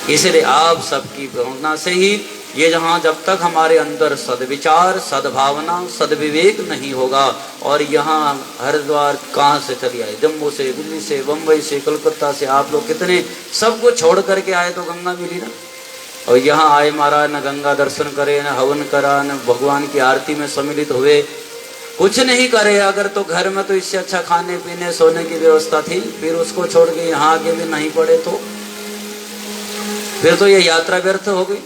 इसलिए आप सबकी प्रेरणा से ही ये जहाँ जब तक हमारे अंदर सद्विचार सद्भावना सद्विवेक नहीं होगा, और यहाँ हरिद्वार कहाँ से चली आए, जम्मू से, दिल्ली से, बम्बई से, कलकत्ता से, आप लोग कितने सब कुछ छोड़ करके आए तो गंगा मिली ना, और यहाँ आए महाराज न गंगा दर्शन करे, न हवन करा, न भगवान की आरती में सम्मिलित हुए, कुछ नहीं करे। अगर तो घर में तो इससे अच्छा खाने पीने सोने की व्यवस्था थी, फिर उसको छोड़ के यहाँ आगे भी नहीं पड़े तो फिर तो ये यात्रा व्यर्थ हो गई।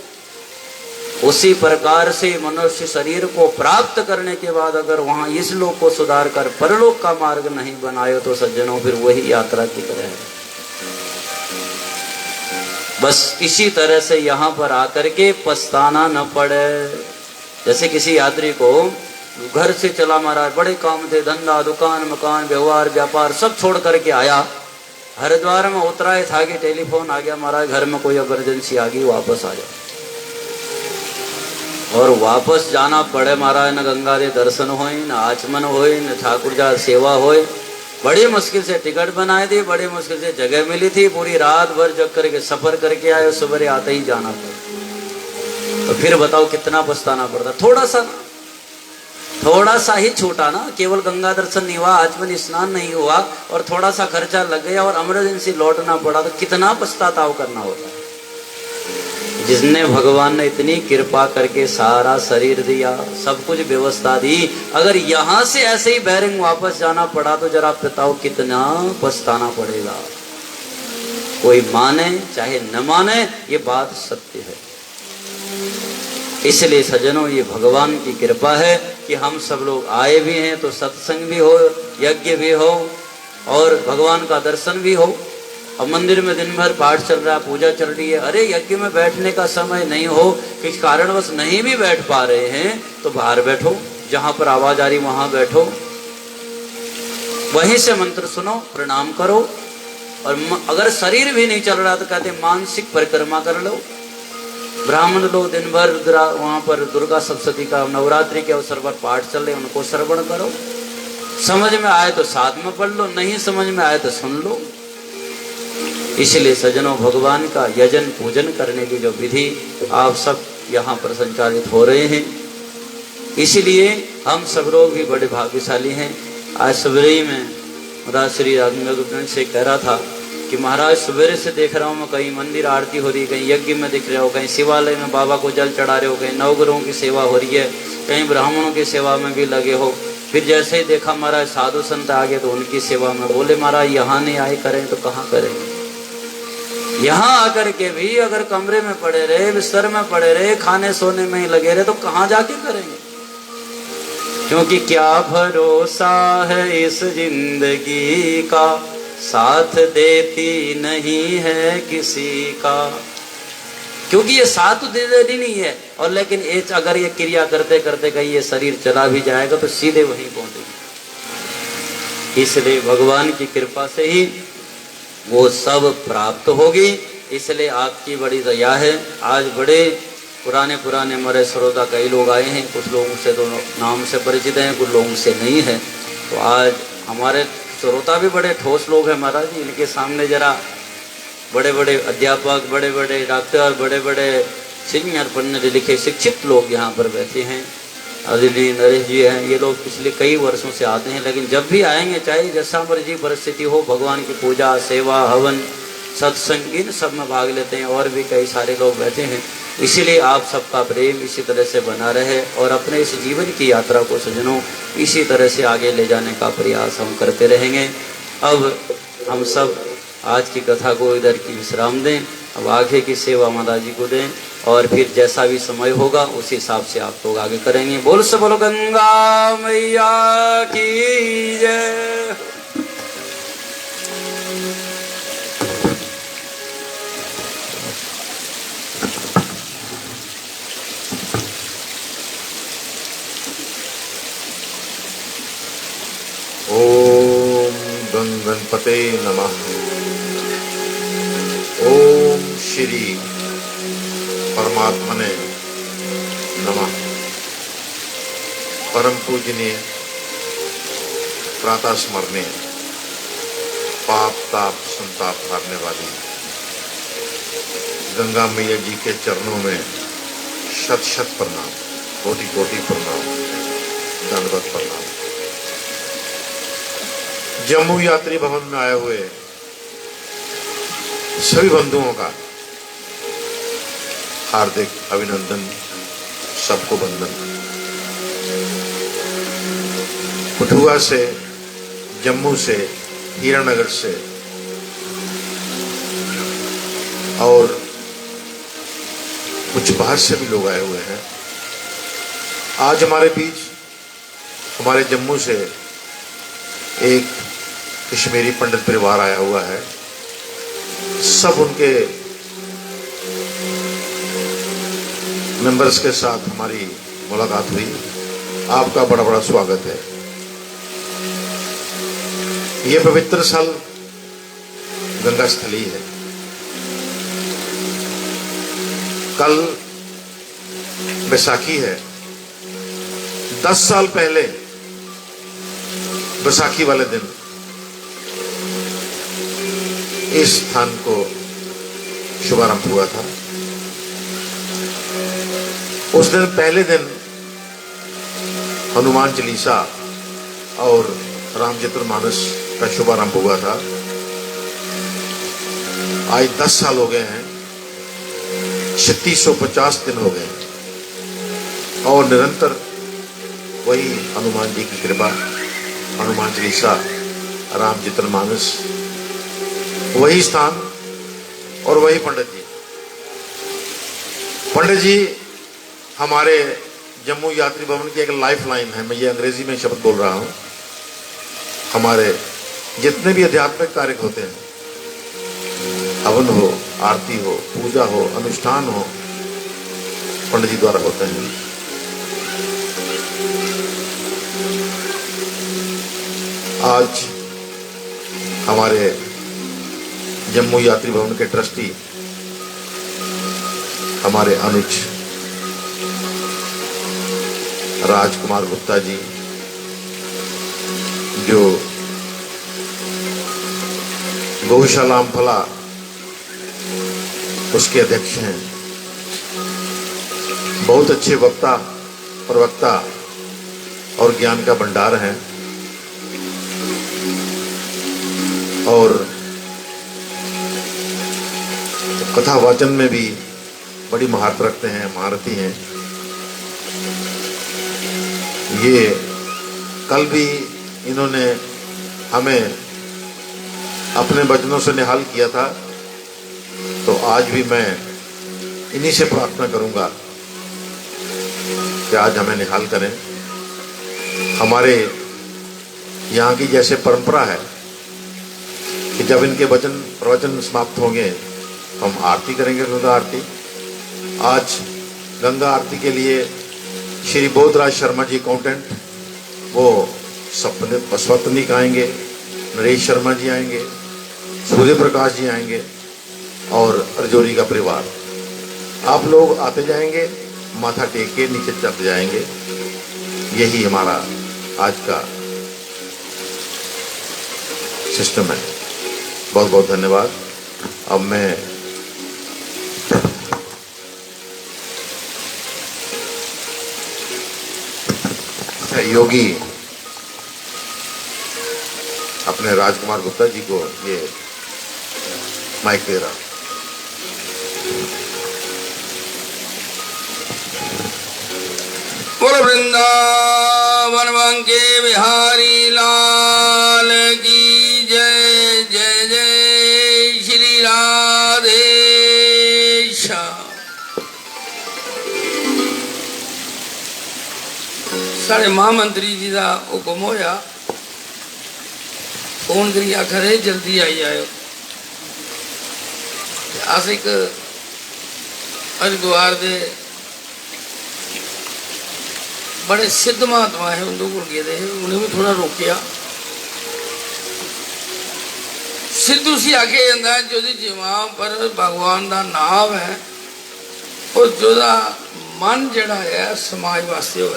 उसी प्रकार से मनुष्य शरीर को प्राप्त करने के बाद अगर वहां इस लोक को सुधार कर परलोक का मार्ग नहीं बनाए तो सज्जनों फिर वही यात्रा की तरह है। बस इसी तरह से यहाँ पर आकर के पछताना न पड़े। जैसे किसी यात्री को घर से चला महाराज, बड़े काम थे, धंधा दुकान मकान व्यवहार व्यापार सब छोड़ करके आया, हरिद्वार में उतरा ही था कि टेलीफोन आ गया, महाराज घर में कोई इमरजेंसी आ गई, वापस आ जाओ। और वापस जाना पड़े महाराज, न गंगा के दर्शन होए, न आचमन होए, न ठाकुर जा सेवा होए। बड़ी मुश्किल से टिकट बनाई थी, बड़ी मुश्किल से जगह मिली थी, पूरी रात भर जग करके सफर करके आए, सुबह आते ही जाना पड़ा। तो फिर बताओ कितना पछताना पड़ता। थोड़ा सा ही छूटा ना, केवल गंगा दर्शन नहीं हुआ, आचमन स्नान नहीं हुआ, और थोड़ा सा खर्चा लग गया और इमरजेंसी लौटना पड़ा, तो कितना पछताताव करना होता है। जिसने भगवान ने इतनी कृपा करके सारा शरीर दिया, सब कुछ व्यवस्था दी, अगर यहाँ से ऐसे ही बैरिंग वापस जाना पड़ा तो जरा बताओ कितना पछताना पड़ेगा। कोई माने चाहे न माने, ये बात सत्य है। इसलिए सज्जनों, ये भगवान की कृपा है कि हम सब लोग आए भी हैं तो सत्संग भी हो, यज्ञ भी हो, और भगवान का दर्शन भी हो। अब मंदिर में दिन भर पाठ चल रहा है, पूजा चल रही है, अरे यज्ञ में बैठने का समय नहीं हो, किस कारणवश नहीं भी बैठ पा रहे हैं तो बाहर बैठो, जहां पर आवाज आ रही वहां बैठो, वहीं से मंत्र सुनो, प्रणाम करो। और अगर शरीर भी नहीं चल रहा तो कहते मानसिक परिक्रमा कर लो। ब्राह्मण लोग दिन भर वहां पर दुर्गा सप्तशती का नवरात्रि के अवसर पर पाठ चल रहे, उनको श्रवण करो। समझ में आए तो साथ में पढ़ लो, नहीं समझ में आए तो सुन लो। इसलिए सज्जनों, भगवान का यजन पूजन करने की जो विधि आप सब यहाँ पर संचालित हो रहे हैं, इसलिए हम सब लोग भी बड़े भाग्यशाली हैं। आज सवेरे में महाराज श्री राघवेंद्र से कह रहा था कि महाराज सवेरे से देख रहा हूँ मैं, कहीं मंदिर आरती हो रही है, कहीं यज्ञ में दिख रहे हो, कहीं शिवालय में बाबा को जल चढ़ा रहे हो, कहीं नवग्रहों की सेवा हो रही है, कहीं ब्राह्मणों की सेवा में भी लगे हो। फिर जैसे ही देखा महाराज साधु संत आ गए तो उनकी सेवा में, बोले महाराज यहाँ नहीं आए करें तो कहाँ करेंगे। यहाँ आकर के भी अगर कमरे में पड़े रहे, बिस्तर में पड़े रहे, खाने सोने में ही लगे रहे तो कहाँ जाके करेंगे। क्योंकि क्या भरोसा है इस जिंदगी का, साथ देती नहीं है किसी का। क्योंकि ये साथ तो दे देनी नहीं है, और लेकिन अगर ये क्रिया करते करते कहीं ये शरीर चला भी जाएगा तो सीधे वहीं पहुंचेगा। इसलिए भगवान की कृपा से ही वो सब प्राप्त होगी। इसलिए आपकी बड़ी दया है। आज बड़े पुराने हमारे श्रोता कई लोग आए हैं, कुछ लोगों से तो नाम से परिचित हैं, कुछ लोगों से नहीं है। तो आज हमारे श्रोता भी बड़े ठोस लोग हैं महाराज जी। इनके सामने जरा बड़े बड़े अध्यापक, बड़े बड़े डॉक्टर, बड़े बड़े सीनियर पढ़ने लिखे शिक्षित लोग यहाँ पर बैठे हैं। अदिति नरेश जी हैं, ये लोग पिछले कई वर्षों से आते हैं, लेकिन जब भी आएंगे चाहे जैसा मर्जी परिस्थिति हो, भगवान की पूजा, सेवा, हवन, सत्संग, इन सब में भाग लेते हैं। और भी कई सारे लोग बैठे हैं। इसीलिए आप सबका प्रेम इसी तरह से बना रहे और अपने इस जीवन की यात्रा को सज्जनों इसी तरह से आगे ले जाने का प्रयास हम करते रहेंगे। अब हम सब आज की कथा को इधर की विश्राम दें, अब आगे की सेवा माता जी को दें, और फिर जैसा भी समय होगा उसी हिसाब से आप लोग आगे करेंगे। बोल से बोलो गंगा मैया की जय। ओम गणपते नमः। ओम श्री परमात्मने नमः। परम पूजनीय प्रातः स्मरणीय पाप ताप संताप हारने वाली गंगा मैया जी के चरणों में शत शत प्रणाम, कोटि कोटि प्रणाम, दंडवत प्रणाम। जम्मू यात्री भवन में आए हुए सभी बंधुओं का हार्दिक अभिनंदन, सबको वंदन। कठुआ से, जम्मू से, हीरानगर से और कुछ बाहर से भी लोग आए हुए हैं। आज हमारे बीच हमारे जम्मू से एक कश्मीरी पंडित परिवार आया हुआ है। सब उनके मेंबर्स के साथ हमारी मुलाकात हुई। आपका बड़ा बड़ा स्वागत है। ये पवित्र स्थल गंगा स्थली है। कल बैसाखी है। 10 साल पहले बैसाखी वाले दिन इस स्थान को शुभारंभ हुआ था। उस दिन पहले दिन हनुमान चालीसा और रामचरितमानस का शुभारंभ हुआ था। आज 10 साल हो गए हैं, 3650 दिन हो गए हैं और निरंतर वही हनुमान जी की कृपा, हनुमान चालीसा, रामचरितमानस, वही स्थान और वही पंडित जी। पंडित जी हमारे जम्मू यात्री भवन की एक लाइफ लाइन है। मैं ये अंग्रेजी में शब्द बोल रहा हूँ। हमारे जितने भी आध्यात्मिक कार्य होते हैं, हवन हो, आरती हो, पूजा हो, अनुष्ठान हो, पंडित जी द्वारा होते हैं। आज हमारे जम्मू यात्री भवन के ट्रस्टी हमारे अनुज राजकुमार गुप्ता जी, जो गौशाला अम्फला उसके अध्यक्ष हैं, बहुत अच्छे वक्ता, प्रवक्ता और ज्ञान का भंडार हैं और कथा वाचन में भी बड़ी महारत रखते हैं, महारथी हैं। ये कल भी इन्होंने हमें अपने वचनों से निहाल किया था, तो आज भी मैं इन्हीं से प्रार्थना करूंगा कि आज हमें निहाल करें। हमारे यहाँ की जैसे परंपरा है कि जब इनके वचन प्रवचन समाप्त होंगे तो हम आरती करेंगे, गंगा आरती। आज गंगा आरती के लिए श्री बोधराज शर्मा जी अकाउंटेंट, वो स्वप्निक आएंगे, नरेश शर्मा जी आएंगे, सूर्य प्रकाश जी आएंगे और रजौरी का परिवार। आप लोग आते जाएंगे, माथा टेक के नीचे चलते जाएंगे। यही हमारा आज का सिस्टम है। बहुत बहुत धन्यवाद। अब मैं योगी अपने राजकुमार गुप्ता जी को ये माइक दे रहा हूं। बोल वृंदावन के बिहारी लाल की जय। जय जय श्री राधे श्याम। साढ़े महामंत्री जी का हुक्म होया, फोन करी आखर जल्दी आई आयो। अस एक हरिद्वार दे बड़े सिद्ध महात्मा है उन्होंने को गए थे, उन्हें भी थोड़ा रोकिया। सिद्धू सी आखे जाता जो जीवां पर भगवान का नाम है और जो मन जड़ा है समाज वास्ते हो।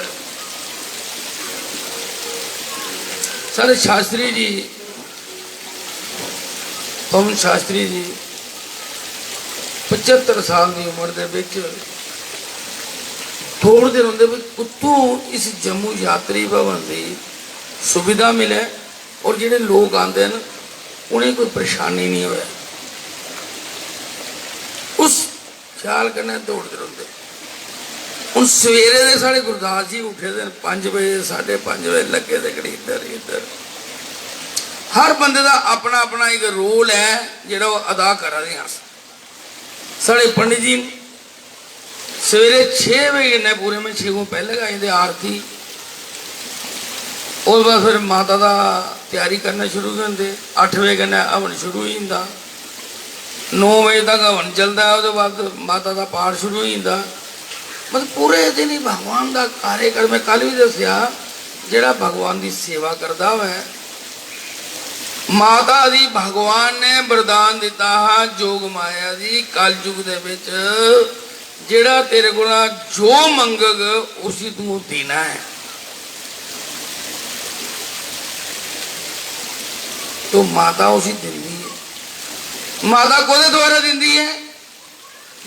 सारे शास्त्री जी, पवन शास्त्री जी 75 साल की उम्र के बिच थोड़े दिन होंगे भी उत्तों इस जम्मू यात्री भवन की सुविधा मिले और जिहड़े लोग आते हैं उन्हें कोई परेशानी नहीं होया। उस ख्याल कन्नै दौड़ते रहते। हुण सवेरे दे साढ़े गुरदास जी उठे दे 5 बजे 5:30 बजे लगे दे घड़ी इधर इधर। हर बंदे का अपना अपना एक रोल है जिहड़ा वो अदा करा रहे हैं। साढ़े पंडित जी सवेरे 6 बजे कन्नै पूरे में 6 को पहले गाई आरती, और बाद फिर माता का तैयारी करना शुरू करते। 8 बजे कन्नै हवन शुरू हो जाता, 9 बजे तक हवन चलता, उसके बाद माता का पाठ शुरू हो जाता। मतलब पूरे दिन ही भगवान का कार्यक्रम। मैं कल भी दसिया जिहड़ा भगवान की सेवा करता है, माता दी भगवान ने वरदान दिता है जोग माया दी कल युग दे विच जेड़ा तेरे को जो मंगग उसी तू देना है। तो माता उसी दिंदी है। माता कोदे द्वारा दिंदी है?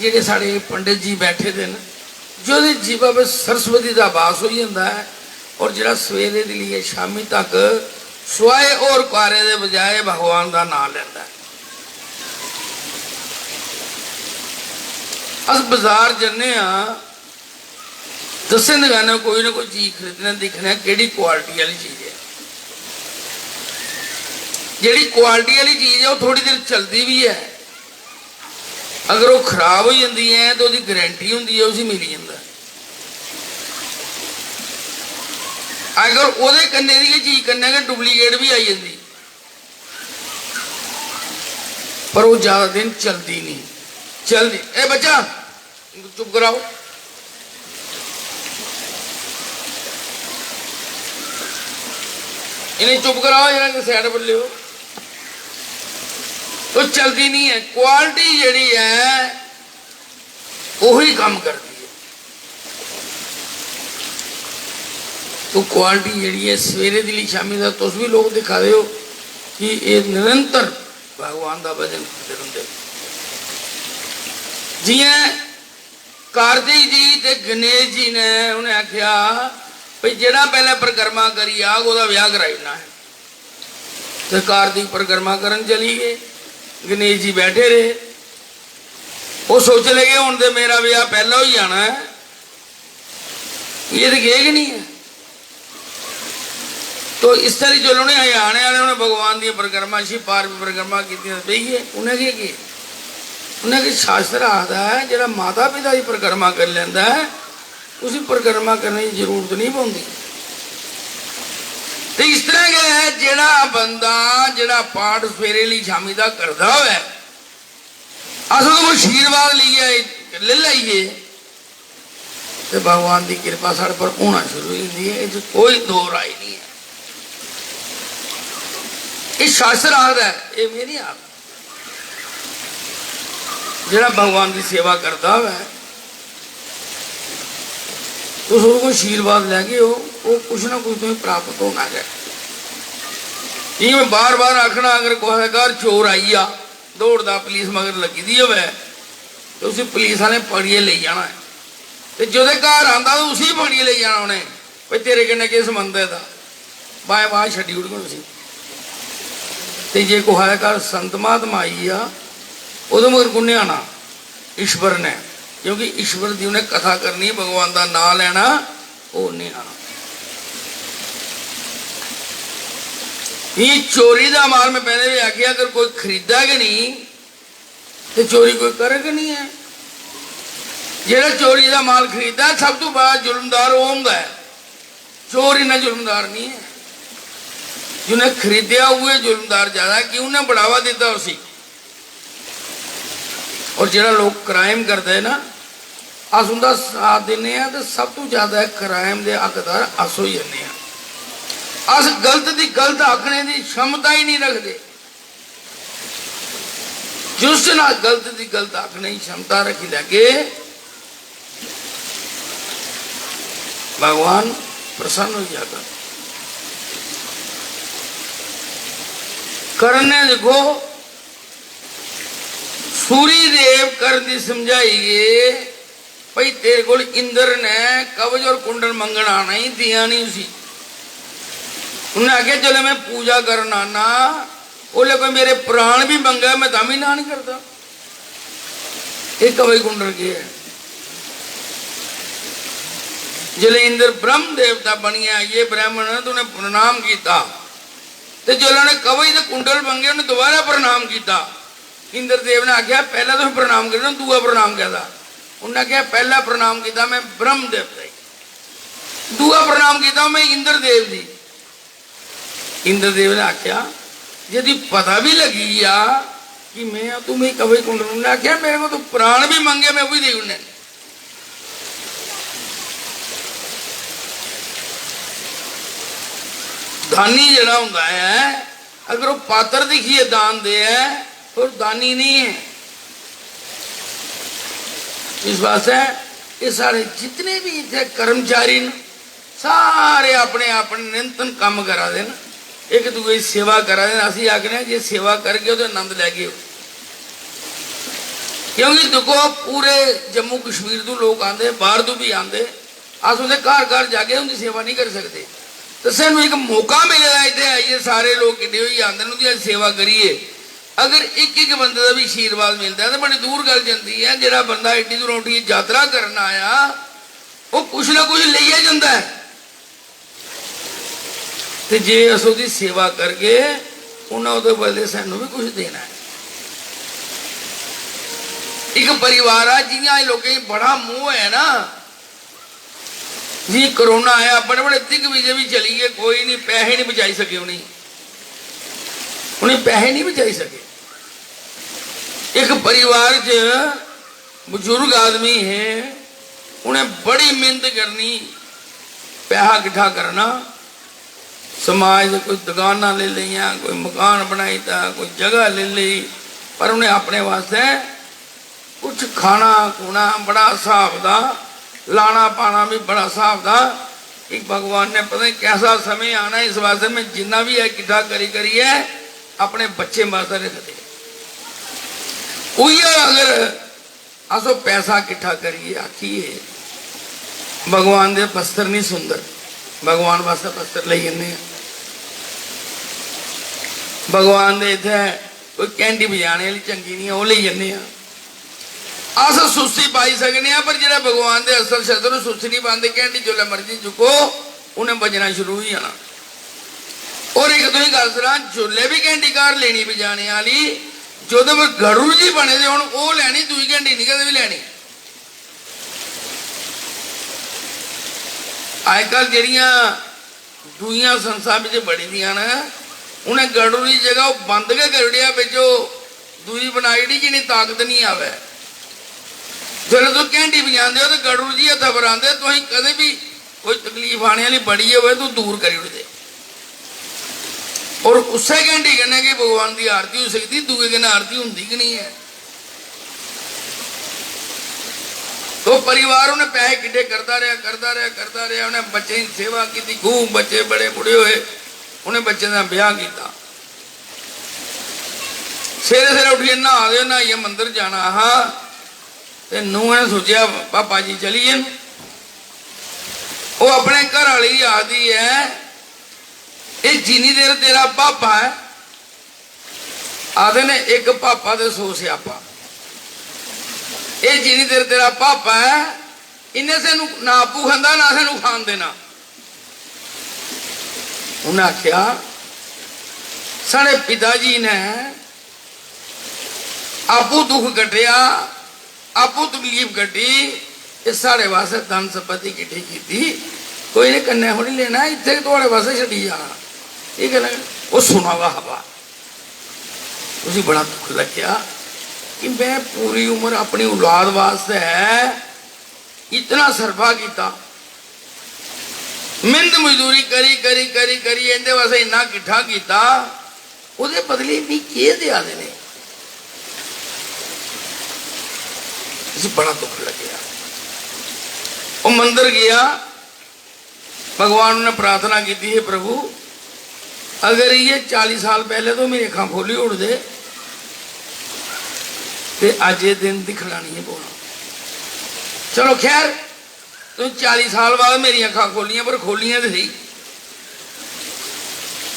जेडे साढ़े पंडित जी बैठे थे ना, जो जीवा में सरस्वती का वास हो जाता है और जरा सवेरे के लिए शामी तक स्वाए और कार्य के बजाय भगवान का नाम लेंदा है। अस बाजार जाने दसे दुकानों कोई ना कोई चीज खरीदने दिखने कि क्वालिटी वाली चीज है। जी क्वालिटी वाली चीज है वो थोड़ी देर चलती भी है, अगर वो खराब हो जाती है तो उसकी गारंटी होंगी है, उसी मिल जाता है। अगर वो कन्ने की चीज कन्ने के डुप्लीकेट भी आई जाती पर वो ज्यादा दिन चलती नहीं। चलती ए बच्चा चुप कराओ, इन्हें चुप कराओ, इन्हें साइड पर लियो। तो चलती नहीं है। क्वालिटी जी है वही काम करती है। तो क्वालिटी जी है सवेरे दिली शामी तक तुम भी लोग दिखा दो कि ये निरंतर भगवान का भजन करते रहते। जियां कार्तिक जी ते गणेश जी ने उन्हें आख्या भाई जेड़ा पहले परिक्रमा करी आग वह ब्याह कराइना है। तो कार्तिक परिक्रमा करन चली गए, गणेश जी बैठे रहे। वो सोच लगे हूं तो मेरा ब्याह पहला हो जाना है, ये तो गए कि नहीं है। तो इस तरह जो उन्हें आने वाले उन्हें भगवान की परिक्रमा शिव पार्वती परिक्रमा की है। उन्हें क्या किया? उन्हें कि शास्त्र आता है जरा माता पिता की परिक्रमा कर लेंदा है उसी परिक्रमा करने की जरूरत नहीं पौंदी। ਤੇ ਇਸ ਤਰ੍ਹਾਂ ਕਿ ਜਿਹੜਾ ਬੰਦਾ ਜਿਹੜਾ ਪਾਠ ਸਵੇਰੇ ਲਈ ਸ਼ਾਮੀ ਦਾ ਕਰਦਾ ਹੋਵੇ ਅਸਲ ਨੂੰ ਆਸ਼ੀਰਵਾਦ ਲਈਏ ਲੈ ਲਈਏ ਤੇ ਭਗਵਾਨ ਦੀ ਕਿਰਪਾ ਸਾਡੇ ਪਰ ਹੋਣਾ ਸ਼ੁਰੂ ਹੋ ਜਾਂਦੀ ਹੈ। ਇਹ 'ਚ ਕੋਈ ਦੋ ਰਾਏ ਨਹੀਂ ਹੈ। ਇਹ ਸ਼ਾਸਤਰ ਆਖਦਾ ਹੈ, ਇਹ ਮੇਰੀ ਆਖ। ਜਿਹੜਾ ਭਗਵਾਨ ਦੀ ਸੇਵਾ ਕਰਦਾ ਹੋਵੇ ਉਸ ਨੂੰ ਕੋਈ ਆਸ਼ੀਰਵਾਦ ਲੈ ਕੇ ਉਹ ਕੁਛ ਨਾ ਕੁਛ ਤੋਂ ਪ੍ਰਾਪਤ ਹੋਣਾ ਹੈ। ਇਹ ਮੈਂ ਬਾਰ-ਬਾਰ ਆਖਣਾ, ਅਗਰ ਕੋਈ ਘਰ ਚੋਰ ਆਈ ਆ ਦੌੜਦਾ ਪੁਲਿਸ ਮਗਰ ਲੱਗੀ ਦੀ ਹੋਵੇ ਤੇ ਉਸੇ ਪੁਲਿਸ ਵਾਲੇ ਪਕੜੀਏ ਲੈ ਜਾਣਾ ਹੈ। ਤੇ ਜਦੋਂ ਘਰ ਆਂਦਾ ਤਾਂ ਉਸੇ ਪਕੜੀਏ ਲੈ ਜਾਣਾ ਉਹਨੇ, ਵੀ ਤੇਰੇ ਕਿੰਨੇ ਕੀ ਸੰਬੰਧ ਹੈ ਦਾ ਬਾਏ ਬਾਅਦ ਛੱਡੀ ਉੜ ਸੀ। ਤੇ ਜੇ ਕੋਈ ਘਰ ਸੰਤ ਮਹਾਤਮਾ ਆਈ ਆ ਉਹਦੇ ਮਗਰ ਗੁੰਨੇ ਆਣਾ ਈਸ਼ਵਰ ਨੇ, ਕਿਉਂਕਿ ਈਸ਼ਵਰ ਦੀ ਉਹਨੇ ਕਥਾ ਕਰਨੀ, ਭਗਵਾਨ ਦਾ ਨਾਂ ਲੈਣਾ, ਉਹ ਨਹੀਂ ਆਣਾ। ਇਹ ਚੋਰੀ ਦਾ ਮਾਲ ਮੈਂ ਪਹਿਲੇ ਵੀ ਆਖਿਆ, ਅਗਰ ਕੋਈ ਖਰੀਦਾ ਕਿ ਨਹੀਂ ਤੇ ਚੋਰੀ ਕੋਈ ਕਰੇਗਾ ਨਹੀਂ ਹੈ। ਜਿਹੜਾ ਚੋਰੀ ਦਾ ਮਾਲ ਖਰੀਦਾ ਸਭ ਤੋਂ ਬਾਅਦ ਜ਼ੁਲਮਦਾਰ ਉਹ ਹੁੰਦਾ ਹੈ, ਚੋਰ ਇੰਨਾ ਜ਼ੁਲਮਦਾਰ ਨਹੀਂ ਹੈ। ਜਿਹਨੇ ਖਰੀਦਿਆ ਉਹ ਜ਼ੁਲਮਦਾਰ ਜ਼ਿਆਦਾ, ਕਿ ਉਹਨੇ ਬੜਾਵਾ ਦਿੱਤਾ ਉसी। ਔਰ ਜਿਹੜਾ ਲੋਕ ਕ੍ਰਾਈਮ ਕਰਦੇ ਨਾ ਅਸ ਉਹਦਾ ਸਾਥ ਦਿੰਦੇ ਆ ਤੇ ਸਭ ਤੋਂ ਜ਼ਿਆਦਾ ਕ੍ਰਾਈਮ ਦੇ ਹੱਕਦਾਰ ਅਸ ਹੋਈ ਜਾਂਦੇ ਆ। ਅਸ ਗਲਤ ਦੀ ਗਲਤ ਆਖਣੇ ਦੀ क्षमता ਹੀ ਨਹੀਂ ਰੱਖਦੇ। ਜਿਸ ਨਾਲ ਗਲਤ ਦੀ ਗਲਤ ਆਖਣੇ ਦੀ क्षमता ਰੱਖੀ लगे भगवान प्रसन्न हो जाता। करने देखो सूर्य देव कर दी समझाइए भाई तेरे को इंद्र ने कवच और कुंडल मंगन आना ही दिया नहीं उसी। उन्हें आगे चले मैं पूजा करना आना, बोले कोई मेरे प्राण भी मंगा मैं दामी ना नहीं करता। एक कवच कुंडल की है जले इंद्र ब्रह्म देवता बनिया, ये ब्राह्मण ने तूने प्रणाम किया तो जो उन्होंने कवच के कुंडल मंगे उन्हें दोबारा प्रणाम किया। इंद्र देव ने आख्या पहला तो प्रणाम कर दूआ प्रणाम कहता। उन्हें आख्या पहला प्रणाम किया मैं ब्रह्म देवता, दूआ प्रणाम किया मैं इंद्र देव जी। इंद्र देव ने आख्या यदि पता भी लगी या कि मैं तुम्हें कवच कुंडल, उन्हें आख्या मेरे को तो प्राण भी मंगे मैं भी दी उन्हें। दानी जड़ा होंदा है अगर वो पात्र दिखिए दान दे है तो दानी नहीं है। इस वास्ते ये सारे जितने भी इतने कर्मचारी न सारे अपने अपने निरंतर काम करा देन, एक दूसरे की सेवा करा देन। असी आखने जे सेवा करके तो आनंद लैगे, क्योंकि देखो पूरे जम्मू कश्मीर तो लोग आते, बाहर तो भी आते, अस उनके घर घर जाके उनकी सेवा नहीं कर सकते। तो सानू एक मौका मिलेगा इतने आइए सारे लोग किड्डे होई आंदे उनकी सेवा करिए। अगर एक एक बंदे का भी आशीर्वाद मिलता है तो बड़ी दूर गल जाती है। जिहड़ा बंदा एड्डी दूर उठी यात्रा करना आया वो कुछ ना कुछ ले जाता है, तो जे अस उसकी सेवा करके उन्हें उहदे बदले सानू भी कुछ देना है। एक परिवार है जिन्हें लोगों बड़ा मोह है ना जी, कोरोना आया बड़े बड़े दिग्विजय भी चली गए, कोई नहीं पैसे नहीं बचाई सके, उन्हें पैसे नहीं बचाई सके। एक परिवार च बुजुर्ग आदमी है, उन्हें बड़ी मेहनत करनी, पैसा इकट्ठा करना, समाज कोई दुकाना ले लिया, कोई मकान बनाई था, कोई जगह ले ली, पर उन्हें अपने वास्ते कुछ खाना खूना बड़ा हिसाब का, लाना पाना भी बड़ा हिसाब का। एक भगवान ने पता नहीं कैसा समय आना है, इस वास्ते में जिन्ना भी है इकट्ठा करी है अपने बच्चे वास्ते रखते। कोई अगर असो पैसा इकट्ठा करिए आखिए भगवान दे बस्तर नहीं सुंदर, भगवान वास्ते बस्तर ले जाने, भगवान दे इत्थे कोई कैंडी बजाने वाली चंगी नहीं वो ले जाने। अस सुस्ती पाई सकने, पर जो भगवान के असल शब्द सुस्ती नहीं पाते, घंटी जो मर्जी चुको उन्हें बजना शुरू हो जाना। और एक तो ही गल सरा जोले भी घंटी घर लेनी बजाने वाली, जो तो गड़ू जी बने थे हम वो लैनी, दूई घंटी नहीं कदे भी लैनी। अजकल जड़ियाँ दुइयां संसा विच बड़ी दियां ने उन्हें गड़ू की जगह वो बंद के गड़िया बिचो दूई बनाई जिन्नी ताकत नहीं आवे। जो तुम घंटी बजाते हो तो गड़ू जी हथा पर आते तुम कदे भी कोई तकलीफ आने वाली बड़ी हो तू दूर करी उड़ते और उस घंटी कन्नै कि भगवान की आरती हो सकती दूए कन्नै आरती होंगी कि नहीं है। तो परिवार उन्हें पैसे किड्डे करता रहा उन्हें बच्चे की सेवा की खूब बच्चे बड़े बुढ़े हुए उन्हें बच्चे का ब्याह किया। सवेरे सवेरे उठिए नहा दे नहाइए मंदिर जाना हाँ तो नूह ने सोचा पापा जी चलिए। वो अपने घर वाली आदि है ये जिनी देर तेरा पापा है आदे ने एक पापा तो 100 स्यापा ये जिनी देर तेरा पापा है इन्हें से ना आपू खांदा ना से खान देना। उन्हें आख्या साढ़े पिताजी ने आपू दुख कटिया आपू तकलीफ कटी इस साढ़े वास्ते धन संपत्ति किठी की कोई ने कन्या थोड़ी लेना इतने थोड़े वास्ते छड़ी जाना ये गल वो सुना वा हवा उसी बड़ा दुख लग्या कि मैं पूरी उम्र अपनी औलाद वास्ते है इतना सरफा किया मिहनत मजदूरी करी करी करी करी इहदे वास्ते इन्ना किट्ठा किया उहदे बदले भी के दिया देने बड़ा दुख लग्या। वो मंदिर गया भगवान ने प्रार्थना की थी प्रभु अगर ये 40 साल पहले तो मेरी अखा खोली उड़ दे ते अज ये दिन दिखना नहीं है बोला। चलो खैर तुम 40 साल बाद मेरी अखा खोलियां पर खोलियां तो सही।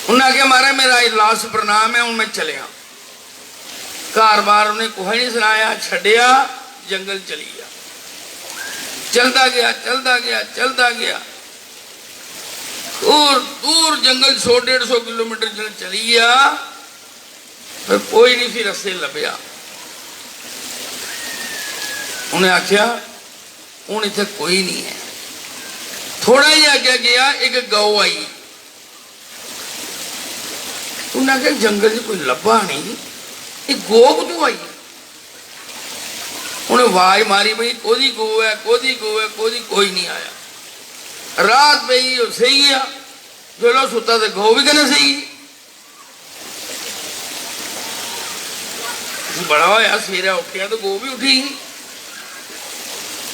उन्हें आख्या महाराज मेरा लास्ट प्रणाम है हूँ मैं चलिया घर बार उन्हें कुछ नहीं सुनाया छड़िया जंगल चली गया चलता गया चलता गया चलता गया दूर दूर जंगल 100-150 किलोमीटर चली गया पर कोई नहीं फिर रस्ते लभ्या। उन्हें आख्या हूँ इतने कोई नहीं है। थोड़ा ही आगे गया एक गौ आई उन्हें आख्या जंगल से कोई लभा नहीं ये गौ क्यों आई। उन्हें आवाज मारी भाई कोदी गौ है कोदी गौ है कोदी कोई नहीं आया। रात पई सही गया जो लो सुता तो गौ भी कहना सही बड़ा होया सवेरे उठिया तो गौ भी उठी।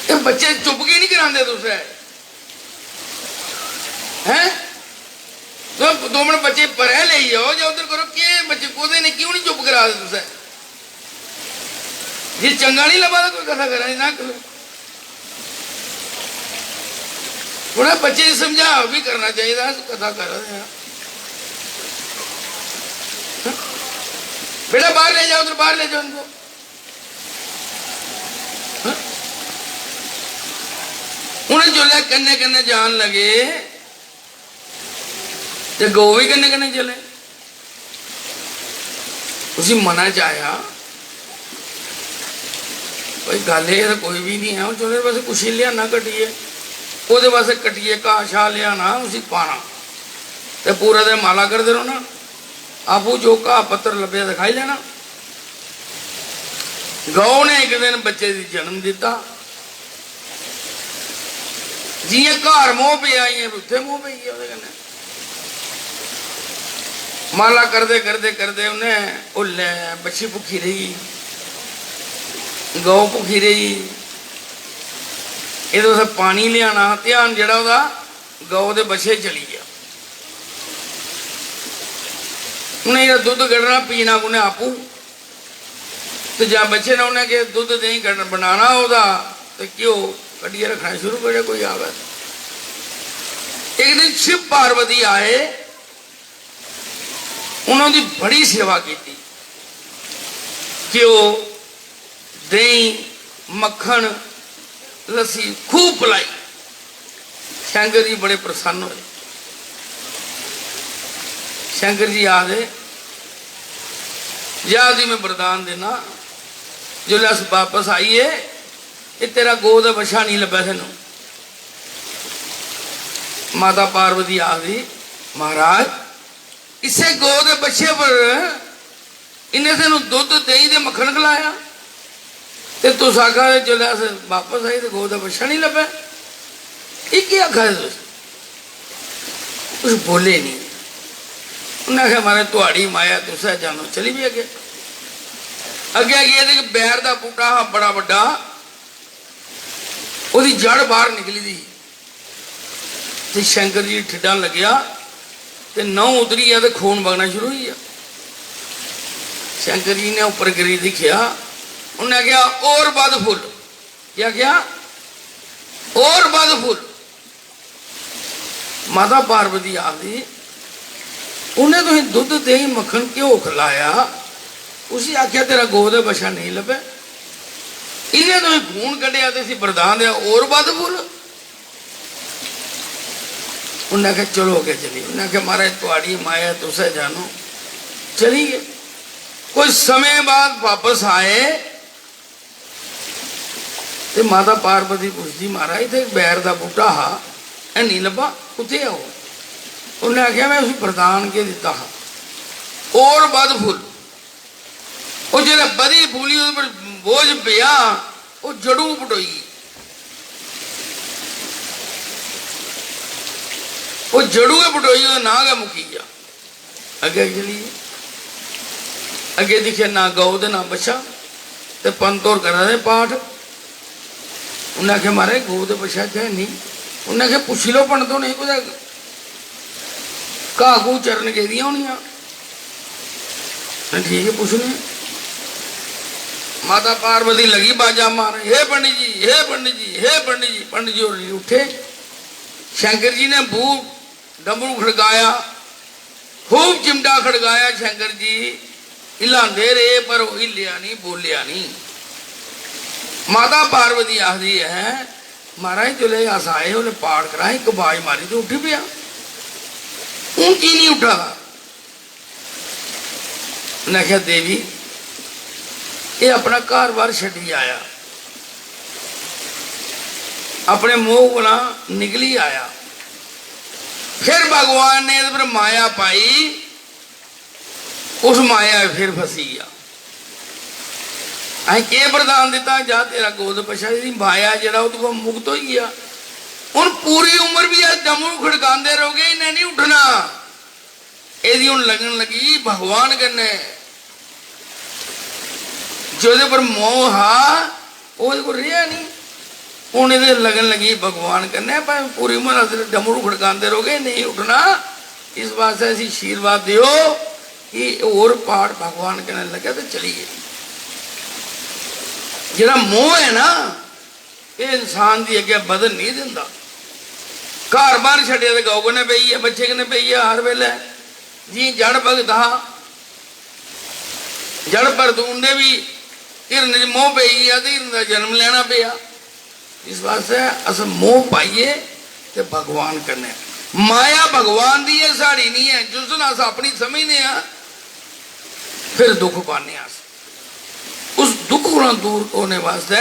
ये बच्चे चुप के नहीं कराते तुसे हैं तो 2 मिनट बच्चे परे ले जाओ जो उधर करो कि बच्चे कोदे ने क्यों नहीं चुप करा दे तुसे जी चंगा नहीं लगा तो कोई कथा करा ना करो थोड़ा बच्चे समझा भी करना चाहिए कथा कर रहे हैं बेटा बाहर ले जाओ उधर बाहर ले जाओ उनको। उन्हें जो कन्ने कन्ने जान लगे तो गौ भी कन्ने कन्ने चले उसी मना चाया भाई गल ये तो कोई भी नहीं है चलो बस कुछ ही लिया कटिए वो वास्ते कटिए घा शाह लिया उसी पाना तो पूरा दिन माला करते रहो ना आपू जो घा पत्तर लभे दिखाई लेना। गौ ने एक दिन बच्चे की जन्म दिता जियां घर मोह पे आई उत्थे मोह पे गया माला करते करते करते उन्हें लै बच्ची भुखी रही गौ भुखी रही ये तो पानी लिया ध्यान जरा गौ के बछे चली गया उन्हें दुध कढ़ना पीना उन्हें आपू तो जब बच्चे ने उन्हें कि दुध नहीं कढ़ बनाना होगा तो क्यों कटिए रखना शुरू करे कोई आवे। एक दिन शिव पार्वती आए उन्होंने बड़ी सेवा की घ्यो दही मक्खन लस्सी खूब पिलाई। शंकर जी बड़े प्रसन्न हुए। शंकर जी आदे जा जी मैं वरदान देना जो अस वापस आइए ये तेरा गौ का बछा नहीं लभा तेन। माता पार्वती आखदी महाराज इसे गौ के बच्चे पर इन्हें तेन दुध दही ते मक्खन खिलाया ते तुस आखा जो वापस आई तो गौ का बच्चा नहीं लभा। ये आखा कुछ बोले नहीं। उन्हें आखिया मारे तुहाड़ी माया तुसा जानो। चली भी अगे अगे गए बैर का बूटा बड़ा बड़ा ਉਹਦੀ जड़ बाहर निकली थी ते शंकर जी ठिडा लग्या ते नौ उतरी है तो खून बगना शुरू हुई है। शंकर जी ने ऊपर गिरी दिखिया उन्हें क्या और बद फुल क्या और बद फुल। माता पार्वती आखदी उन्हें तो दुध दही मक्खन क्यों खिलाया। उसी आख्या तेरा गो का बछा नहीं लभे। इन्हें तो खून कढ़िया तो वरदान दिया और बद फुल। उन्हें आख्या चलो अगे चलिए। उन्हें आख्या महाराज तुहाड़ी माया तुसे जानो। चलिए कुछ समय बाद वापस आए तो माता पार्वती पूछती महाराज थे बैर का बूटा हा ए नहीं लभा कुत्थे आओ। उन्हें आख्या मैं उस वरदान के दिता हा और बद फुल। वो जो बदी फूली उस पर बोझ पिया वो जड़ू पटोई। वो जड़ू के पटोई तो ना गया मुकी जा। अगे चलिए अगे दिखे ना गौ दे ना बच्चा ते पंत और करा दे पाठ। उन्हें आख्या मारे गौ दे बच्चा क्या नहीं। उन्हें आख्या पुछ लो पंडितों नहीं कुछ घा घू चरण के दिया होनिया। ठीक है पूछने। माता पार्वती लगी बाजा मारे हे पंडित जी हे पंडित जी हे पंडित जी। पंडित जी और उठे। शंकर जी ने बूट डमरू खड़काया खूब चिमटा खड़काया। शंकर जी हिलांदे रहे पर वो हिलिया नहीं बोलिया नहीं। माता पार्वती आखदी है महाराज चले अस आए उन्हें पाठ कराए एक बाज मारी तो उठ पिया। हूं की नहीं उठा। उन्हें आख्या देवी ये अपना घर बार छड़ी आया अपने मोह को निकली आया। फिर भगवान ने इस पर माया पाई उस माया फिर फसी गया। अं के वरदान दिता जा तेरा गोद पछा जी माया जरा वो मुक्त हो गया। हूँ पूरी उम्र भी डमरू खड़काते रहोगे इन्हें नहीं उठना। यदि हूँ लगन लगी भगवान कन्ने जो पर मोह हा वो रहा नहीं। हूँ ये लगन लगी भगवान करने पर पूरी उम्र डमरू खड़काते रहोगे नहीं उठना। इस वास्ते असी आशीर्वाद दियो कि और पाठ भगवान कहने लगे तो चलिए। जरा मोह है ना ये इंसान की अगे बदल नहीं दिता। घर बार छड़िया तो गौ कने पई है बच्चे कने पई है हर वेले जी जड़ भगत हा जड़ पर दूंदे भी हिरन मोह पई है तो हिरन का जन्म लेना पिया। इस वास्ते अस मोह पाइए तो भगवान करने। माया भगवान दी है साड़ी नहीं है। जिस दिन अस अपनी समझने फिर दुख पाने उस दुख को दूर होने वास्ते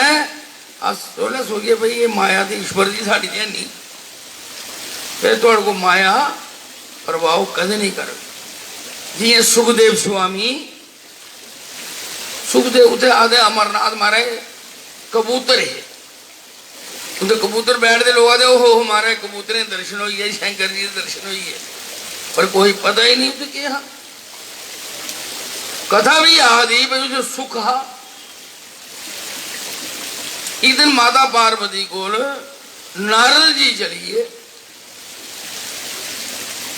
अस सोले सोचिए भाई ये माया दी ईश्वर जी साड़ी है नहीं। फिर थोड़े को माया प्रभाव कदे नहीं कर। जी सुखदेव स्वामी सुखदेव उते आदे अमरनाथ मारे कबूतर है उनके कबूतर बैठते लोग आते ओहो हमारे कबूतर दर्शन हुई है शंकर जी दर्शन हुई है पर कोई पता ही नहीं उसे क्या कथा भी आदि भाई जो सुख हा। एक दिन माता पार्वती को नारद जी चलिए।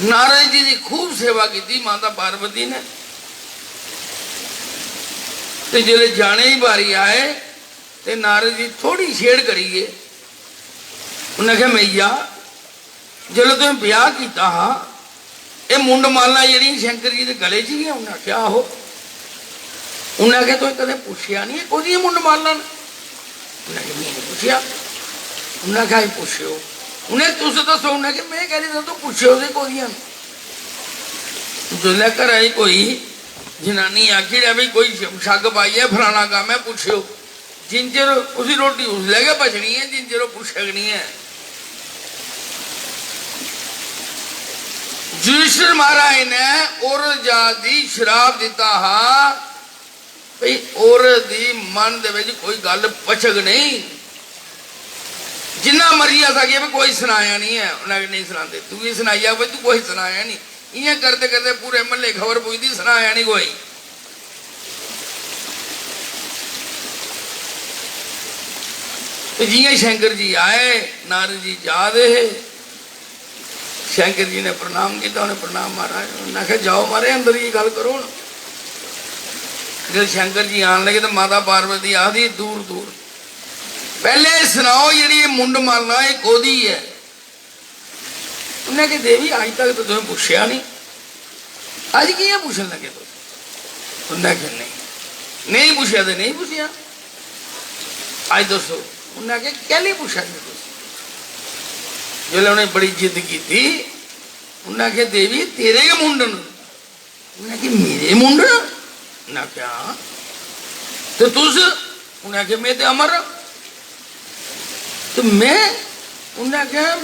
नारद जी की खूब सेवा की माता पार्वती ने। तो जिले जाने ही बारी आए तो नारद जी थोड़ी छेड़ करिए। उन्हें कहा मैया जो तुम ब्याह किया हा ये मुंड माला जी शंकर जी के गले च ही। उन्हें क्या हो उन्हें आख्या तुम कदे पूछया नहीं कोई मुंड माला उन्हें आख्या नहीं पूछया। उन्हें आख्या पूछो उन्हें तुस दसो। उन्हें आख्या मैं कह रही तू पूछो कोई जिले घर आई कोई जनानी आखी रहा भाई कोई शग पाई है फलाना काम है पूछो। जिन चर उसी रोटी उस लगे बचनी है जिन चर पूछनी है। युधिष्ठिर महाराज ने औरत जात दी शराब दिता हा भई औरत दी मन दे विच कोई गल पचक नहीं, जिन्ना मर्जी आ सके कोई सुनाया नहीं है, उन्हें नहीं सुनाते, तू ही सुनाई आ भाई, तू कोई सुनाया नहीं, इं करते करते पूरे महल्ले खबर पुजदी सुनाया नहीं कोई। तो जियां शंकर जी आए, नारद जी जा दे, शंकर जी ने प्रणाम किया, उन्हें प्रणाम महाराज, उन्हें आख्या जाओ मारे अंदर ही गल करो। जब शंकर जी आन लगे तो माता पार्वती आखदी दूर दूर पहले सुनाओ जी मुंड मारना है कोदी है। उन्हें कहा देवी अज तक तो तुम्हें पूछया नहीं, अज की पूछन लगे तुम? उन्हें कहा नहीं नहीं पूछया तो नहीं पूछया, अज दसो। उन्हें कहा कैली पूछा नहीं तुम? जो उन्हें बड़ी जिद की थी, उन्हें कहा देवी तेरे के मुंडन? उन्हें कहा मेरे मुंडन? उन्हें कहा तो तुस? उन्हें कहा मैं तो अमर, तो मैं? उन्हें कहा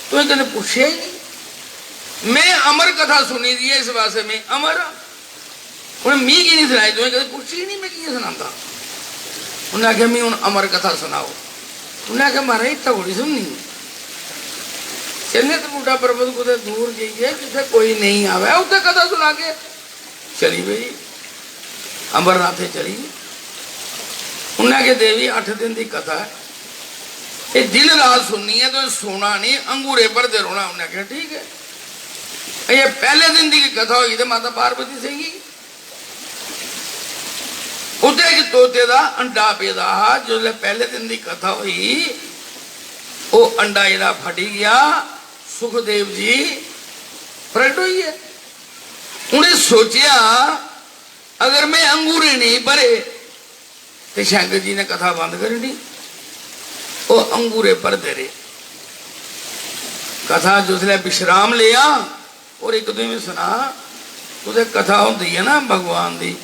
तुम्हें कदे पूछे ही नहीं, मैं अमर कथा सुनी दी है इस वास्ते मैं अमर। उन्हें मी की नहीं सुनाई, तुम्हें कदे पूछी ही नहीं मैं की सुनाता। उन्हें आख्या मैं हूँ अमर कथा सुनाओ। उन्हें आख्या महाराज इतना थोड़ी सुननी, चले तो बूढ़ा पर्वत कुछ दूर जाइए जिसे कोई नहीं आवे उसे कथा सुना के चली गई, अमरनाथे चली। उन्हें आख्या देवी 8 दिन की कथा है, ये दिन रात सुननी है तो सोना नहीं, अंगूरे भरते रोना। उन्हें आख्या ठीक है। ये पहले दिन की कथा हुई तो माता पार्वती सही उसे एक तोते का अंडा पेदा हा, जो पहले दिन की कथा हुई वो अंडा जरा फटी गया, सुखदेव जी प्रगट हुई है। उन्हें सोचा अगर मैं अंगूरे नहीं भरे तो शंकर जी ने कथा बंद करनी, वो अंगूरे भरते रहे। कथा जिसने विश्राम लिया और एक दिन सुना उसे कथा होती है ना भगवान की,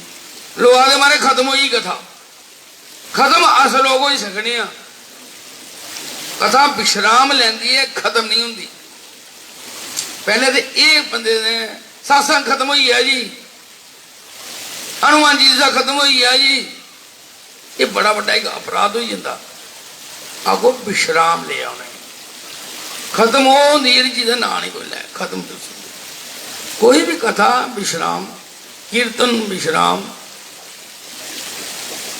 लोग आदे मारे खत्म हुई कथा, खत्म अस लोग हो ही सकने, कथा विश्राम लेंदी है खत्म नहीं होंगी। पहले तो एक बंदे ने सत्संग खत्म हुई है जी, हनुमान जी सा खत्म हुई है जी, ये बड़ा बड़ा एक अपराध हो जाता। आगो विश्राम लिया उन्हें, खत्म हो चीज़ ना नहीं कोई लै, खत्म तो कोई भी कथा विश्राम, कीर्तन विश्राम।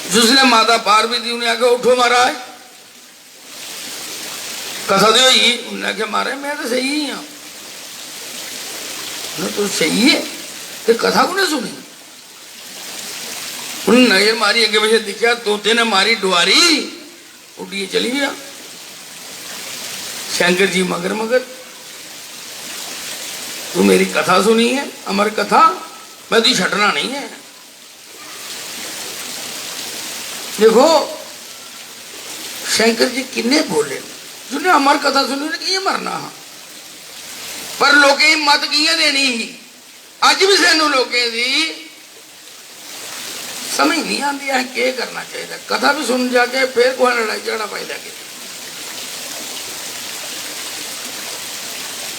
जिसने माता पार्वती उन्हें आके उठो महाराज कथा तो ही, उन्हें आख्या महाराज मैं तो सही ही हाँ। तो सही है तो कथा को नहीं सुनी। उन्हें नजर मारी अगे पीछे दिखा, तोते ने मारी डुआरी, उठिए चली गया। शंकर जी मगर मगर तू मेरी कथा सुनी है, अमर कथा, मैं तुझे छटना नहीं है। देखो शंकर जी किन्ने बोले, जिन्हें अमर कथा सुनी कि मरना हाँ, पर लोकें मत कियां देनी ही। अज भी सानू लोकें दी समझ नहीं आती है क्या करना चाहिए। कथा भी सुन जाके फिर कोई लड़ाई झगड़ा पाई लगे।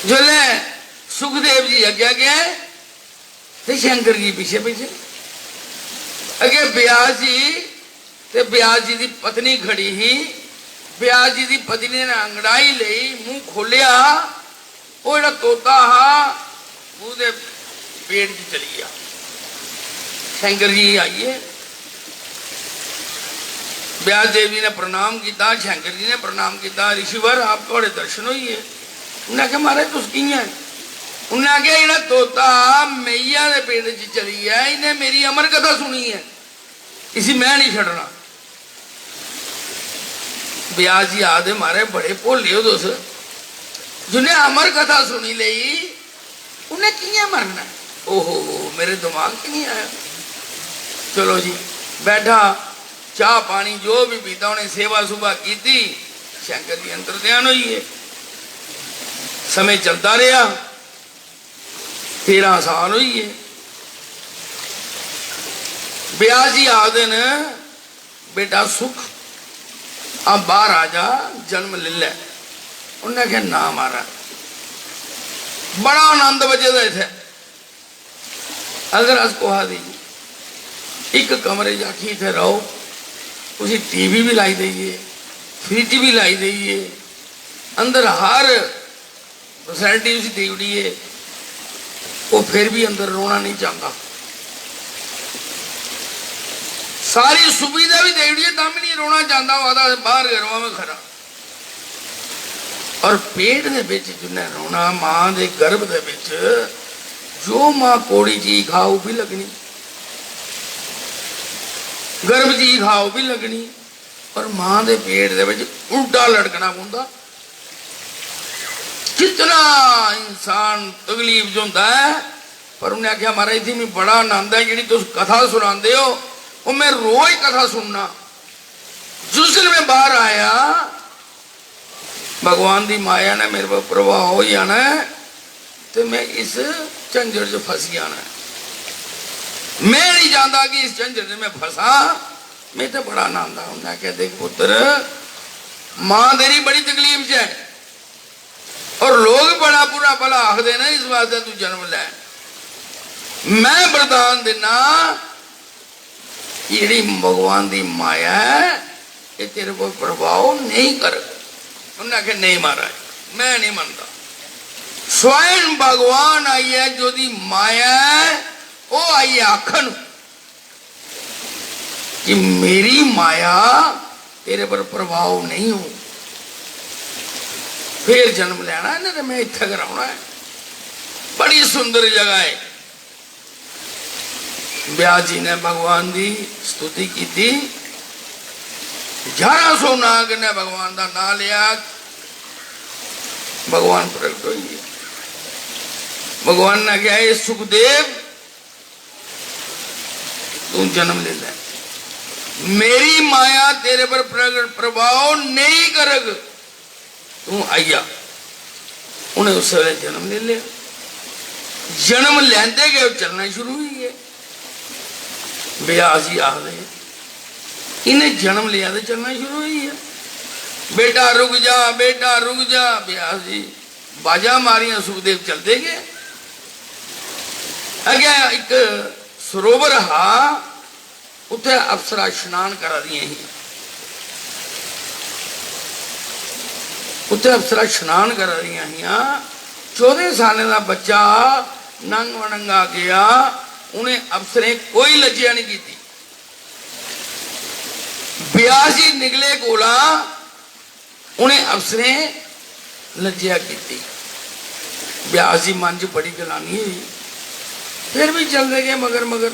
जो सुखदेव जी अगे गया तो शंकर जी पीछे पीछे, अगे ब्यास जी ते ब्यास जी की पत्नी खड़ी ही, ब्यास जी की पत्नी ने अंगड़ाई ली, मुंह खोलिया, वो जो तोता हा वो पेट च चली गया। शंकर जी आइए, ब्यास देवी ने प्रणाम किया, शंकर जी ने प्रणाम किया, ऋषिवर आप थोड़े दर्शन हुई है। उन्हें आख्या महाराज तुस की है? उन्हें आख्या इन्हें तोता मैया के पेट च चली है, इन्हें मेरी अमर कथा सुनी है, इसी मैं नहीं छड़ना। ब्यास जी आदे मारे बड़े भोले हो तुस, जिन्हें अमर कथा सुनी ली उन्हें किया मरना? ओहो मेरे दिमाग च नहीं आया। चलो जी बैठा, चाह पानी जो भी पीता, उन्हें सेवा सुबह की, शंकर जी अंतर ध्यान हुई है। समय चलता रहा, 13 साल हुई है। ब्यास जी आदे ने बेटा सुख अब बाहर आ जा, जन्म ले ले। उन्हें क्या ना मारा, बड़ा आनंद बजेदा इत्थे। अगर अस कुहा दी एक कमरे च आखी इत्थे रहो, उसी टीवी भी लाई देइए, फ्रिज भी लाई देइए, अंदर हर फैसिलिटी उसी दे उड़िए, वो फिर भी अंदर रोना नहीं चाहता। सारी सुविधा भी दे उड़िए तब भी नहीं रोना चाहता, वादा बाहर गरवा में खरा। और पेट दे विच जिन्हें रोना, मां दे गर्भ दे विच जो मां कोड़ी चीज खाओ भी लगनी, गर्भ चीज खाओ भी लगनी, और मां दे पेट दे विच उल्टा लड़कना पौंदा। कितना इंसान तकलीफ जो होंदा है। पर उन्हें आख्या महाराज इत्थे मैं बड़ा आनंद है, जी तुम कथा सुनाते हो वो मैं रोज कथा सुनना। जिस दिन मैं बाहर आया, भगवान की माया ने मेरे पर प्रभाव हो जाना है, तो मैं इस झंझट च फस जाना है। मैं नहीं चाहता कि इस झंझट में फसा। मैं तो बड़ा आनंद आ। उन्हें आख्या देख पुत्र, मां तेरी बड़ी तकलीफ च है, और लोग बड़ा बुरा भला आखते ना, इस वास्ते तू जन्म लै। मैं वरदान देना, जी भगवान की माया है ये तेरे को प्रभाव नहीं कर। उन्हें आखे नहीं महाराज मैं नहीं मानता। स्वयं भगवान आई है, जो दी माया है वो आई है आखन कि मेरी माया तेरे पर प्रभाव नहीं हो। फिर जन्म लेना है ना, मैं इत्थे कराना है। बड़ी सुंदर जगह है। व्यास जी ने भगवान की स्तुति की थी। 1100 नाग ने भगवान का नाम लिया, भगवान प्रकट हो गए। भगवान ने कहा ये सुखदेव तू जन्म ले ले, मेरी माया तेरे पर प्रभाव नहीं करग, तू आइया। उन्हें उस वेले जन्म ले लिया। जन्म लेंदे गए चलना शुरू ही गए। व्यास जी आखदे इन्हें जन्म लिया तो चलना शुरू ही है। बेटा रुक जा, बेटा रुक जा। व्यास जी बाजा मारिया, सुखदेव चलते गए। अगे एक सरोवर हा, उत्थे अप्सरा स्नान करा दियां ही। उत्थे अप्सरा स्नान करा दियां ही। 14 साल का बच्चा नंग वनंगा गया, उन्हें अप्सरें कोई लज्जा नहीं की। व्यास जी निकले कोला, उन्हें अप्सरें लज्जा की। व्यास जी मन च बड़ी गलानी हुई, फिर भी चलते गए मगर मगर।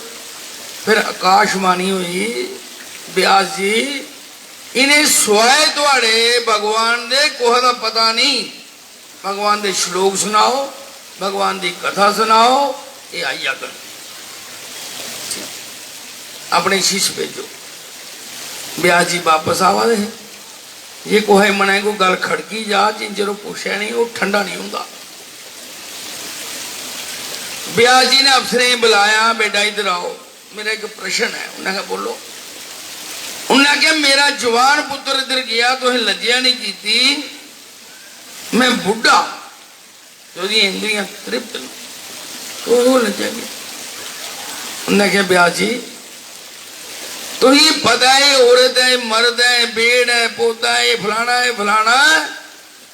फिर आकाशवाणी हुई, व्यास जी इन्हें स्वाए तुहाड़े भगवान दे कोह दा पता नहीं, भगवान दे श्लोक सुनाओ, भगवान की कथा सुनाओ, ये आइया कर अपने शिष्य भेजो। व्यास जी वापस आवा दे। ये कोहे मने को गल खड़की जा, जिंजर पूछा नहीं वो ठंडा नहीं होता। व्यास जी ने अफसरें बुलाया, बेटा इधर आओ, मेरा एक प्रश्न है। उन्हें कहा बोलो। उन्हें कहा मेरा जवान पुत्र इधर गया तो लज्जा नहीं की, मैं बुढ़ा जो इंद्रियां तृप्त तो वो लज्जा की। उन्हें कहा व्यास जी तो ये पता है औरत है, मर्द है, बेड़ है, पोता है, फलाना है फलाना,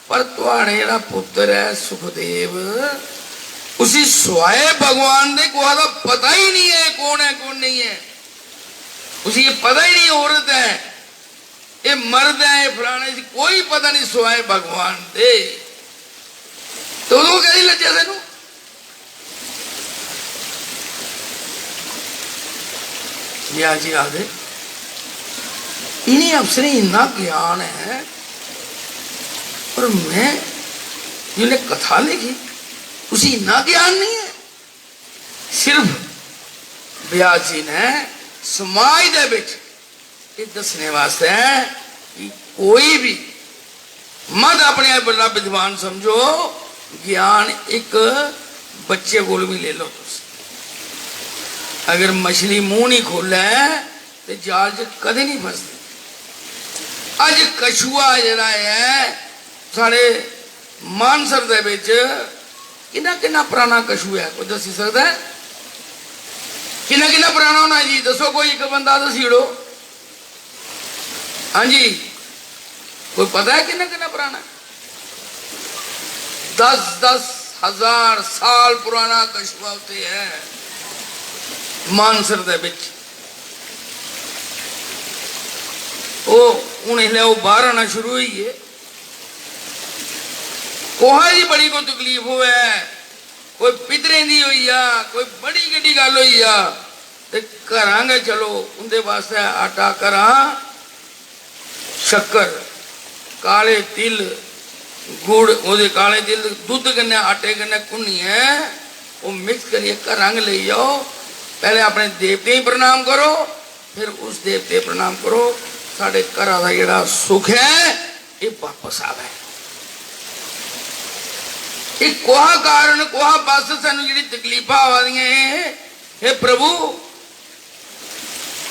पर तुहाड़े जेड़ा पुत्र है सुखदेव, उसी स्वाए भगवान दे कोहा दा पता ही नहीं है कौन है कौन नहीं है। उसी ये पता ही नहीं औरत है, ये मर्द है, ये फलाना, इसी कोई पता नहीं स्वाए भगवान दे। तो वो कहीं लज्जा तेनू। व्यास जी आखदे इन्हें अफसरें इन्ना ज्ञान है, और मैं जिन्हें कथा लिखी उसी इन्ना ज्ञान नहीं है। सिर्फ व्यास जी ने समाज दे विच ये दसने वास्ते है कि कोई भी मत अपने आप बड़ा विद्वान समझो। ज्ञान एक बच्चे को भी ले लो। अगर मछली मुंह नहीं खोले तो जाल च कदे नहीं फसती। अज कछुआ जरा है साढ़े मानसर दे विच किन्ना किन्ना पुराना कछू है, कोई दसी सकता है? किन्ना किन्ना पुराना होना जी? दसो कोई एक बंदा दसीड़ो। हाँ जी, कोई पता है किन्ना किन्ना पुराना? 10-10 हजार साल पुराना कछुआ होते है मानसर दे विच। हूँ इसलिए वो बाहर आना शुरू हुई है। कोहा जी बड़ी कोई तकलीफ हो है, कोई पितरें दी हुई आ, कोई बड़ी गड्डी गल हुई आ, ते करांगे चलो उनके वास्ते आटा करा, शक्कर, काले तिल, गुड़, वो काले तिल दुध कन्ने आटे कन्ने कुन्निए वो मिक्स करिए करांग ले जाओ। पहले अपने देवते ही प्रणाम करो, फिर उस देवते प्रणाम करो, साढ़े घरा का जिहड़ा सुख है ये वापस आवे। कोहा कारण कोहा बस सानू जी तकलीफा आ रही है, हे प्रभु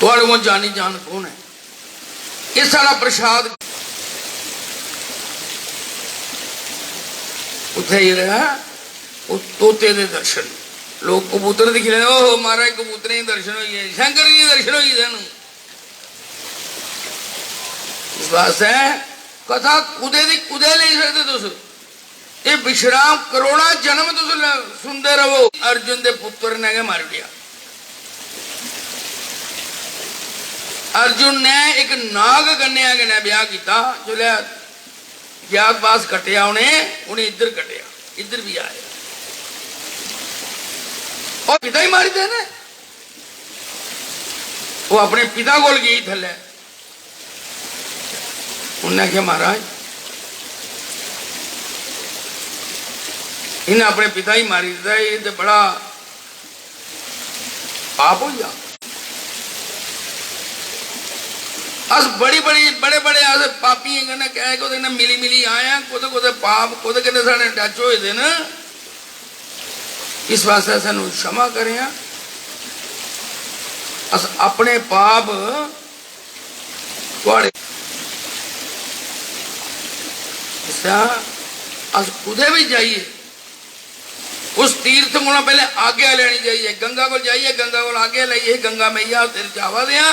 तुहाडे को जानी जान कौन है? ये सारा प्रसाद उथे तोते दे दर्शन, लोग कबूतर दिख रहे, ओह महाराज कबूतरें के दर्शन हुई है, शंकर जी के दर्शन हुई सानू। इस वास्ते कथा कुदे दी कुदे नहीं सकते तुस, ये विश्राम करोड़ा जन्म तुस सुनते रहो। अर्जुन के पुत्र ने के मार दिया। अर्जुन ने एक नाग कन्या के ब्याह किया, जो ज्ञातवास कटिया उन्हें इधर कटिया, इधर भी आए और पिता ही मारी दे ने। वो अपने पिता को गई थले, उन्हें क्या महाराज इन्हें अपने पिता ही मारी दिता, ये तो बड़ा पाप हो गया। अस बड़ी बड़ी बड़े बड़े अस पापी कन्नै कह के मिली मिली आए हैं, कुछ कुछ पाप कुछ कन्नै साढ़े टच होए दे न। इस वास्ते सानू क्षमा करें। अस अपने पाप थोड़े अस कुदे भी जाइए उस तीर्थ को पहले आज्ञा लेनी चाहिए। गंगा को जाइए, गंगा को आज्ञा लाइए, गंगा मैया तेरे चावा दिया।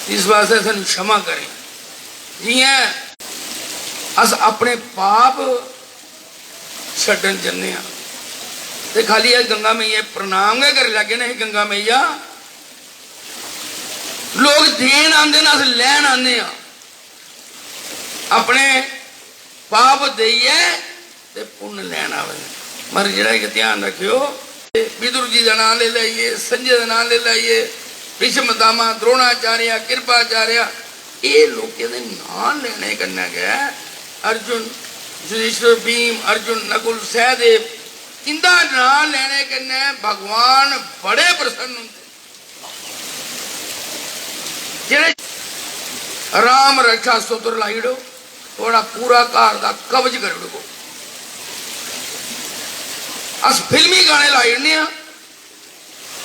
इस वास्ते सानू क्षमा करें। जियां अस अपने पाप छड्डन जन्ने ते खाली गंगा मैया प्रणाम गै कर लगे ना, गंगा मैया लोग देन आंदे ना, अस लैन आने अपने पाप देइए ते पुण्य लैन आवे। मगर जरा ध्यान रखियो, विदुर जी का नाम ले लाइए, संजय का नाम ले लाइए, भीष्म दामा, द्रोणाचार्य, कृपाचार्य, ये लोग नाम लेने कन्नै गया। अर्जुन, युधिष्ठिर, भीम, अर्जुन, नकुल, सहदेव, इंदा नाम लेने कन्नै भगवान बड़े प्रसन्न होंगे। जेड़े राम रक्षा सूत्र लाई दो, थोड़ा पूरा घर का कब्ज कर दो। अस फिल्मी गाने लाई ने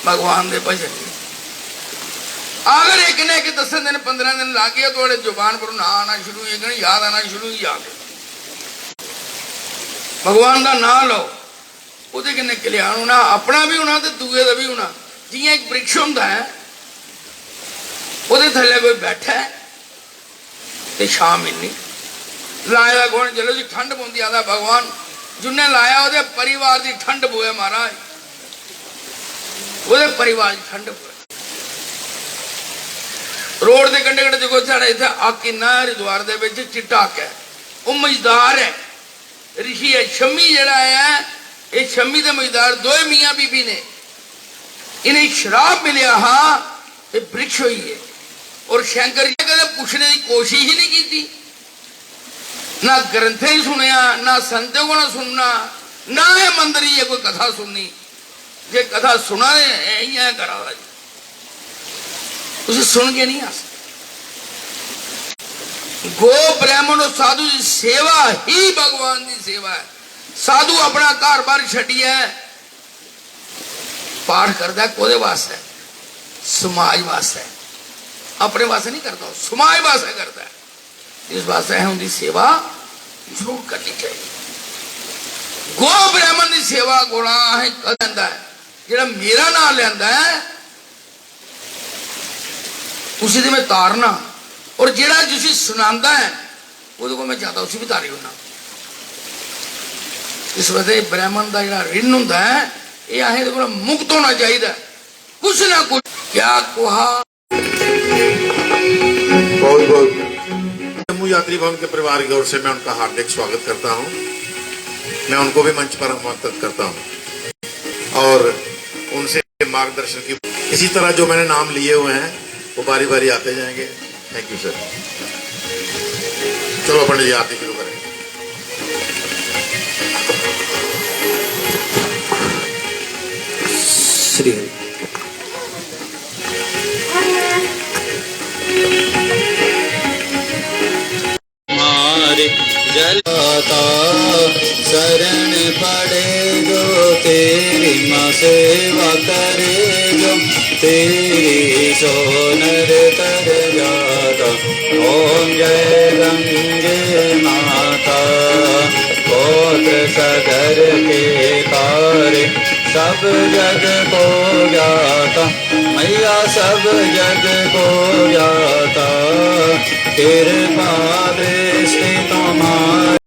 भगवान दे भजन। अगर एक ने एक 10 दिन 15 दिन ला गया थोड़े जुबान पर ना आना शुरू हो, याद आना शुरू ही आ गए। भगवान का नाम लो, उहदे कन्नै कल्याण होना, अपना भी होना ते दूए दा भी होना। जियां एक वृक्ष होंदा है, उहदे थल्ले कोई बैठा है ते छां मिलनी, लाया कौन? चलो जी ठंड पौंदी, आदा भगवान जिन्हें लाया उहदे परिवार की ठंड पोए महाराज, उहदे परिवार की ठंड पोए। रोड के कंढे कंढे देखो साढ़े इतने आकिना हरिद्वार दे विच चिट्टा हक है, वो मजदार है, ऋषि है। शमी जड़ा है ये शमी के मजदार दो मियाँ बीबी ने, इन्हें शराब मिलिया हाँ ये वृक्ष हुई है। और शंकर जी कदे पूछने की कोशिश ही नहीं की, ना ग्रंथे ही सुनिया, ना संतों को ना सुनना, ना है मंदिर ही कोई कथा सुननी। जे कथा सुना है करा उसे सुन के नहीं आ सकते। गो ब्राह्मण और साधु की सेवा ही भगवान की सेवा है। साधु अपना घर बार छड़ी है, पाठ करता है कोदे वास्ते? समाज वास्ते, अपने वास्ते नहीं करता, समाज वास्ते करता है। इस वास्ते है उनकी सेवा जरूर करनी चाहिए। गो ब्राह्मण की सेवा गुणा है कहता है जेड़ा मेरा नाम लेंदा है उसी दी मैं तारना, और जेड़ा जिसी सुनांदा है वो को मैं ज्यादा उसी भी तारी होना। इस वजह ब्राह्मण का जो ऋण होंदा है ये असें को मुक्त होना चाहिए कुछ ना कुछ। क्या कहा बहुत बहुत जम्मू यात्री भवन के परिवार की ओर से मैं उनका हार्दिक स्वागत करता हूं। मैं उनको भी मंच पर आमंत्रित करता हूं और उनसे मार्गदर्शन की इसी तरह जो मैंने नाम लिए हुए हैं वो बारी बारी आते जाएंगे। Thank you sir. चलो पंडित जी आरती शुरू करें। श्री हरि जलाता शरण पड़े जो तेरी माँ सेवा करे जो तेरी सोनर तर जाता। ओम जय गंगे माता गोत्र सगर के तारे सब जग को जाता। मैया सब जग को जाता। कृपा दृष्टि तुम्हारी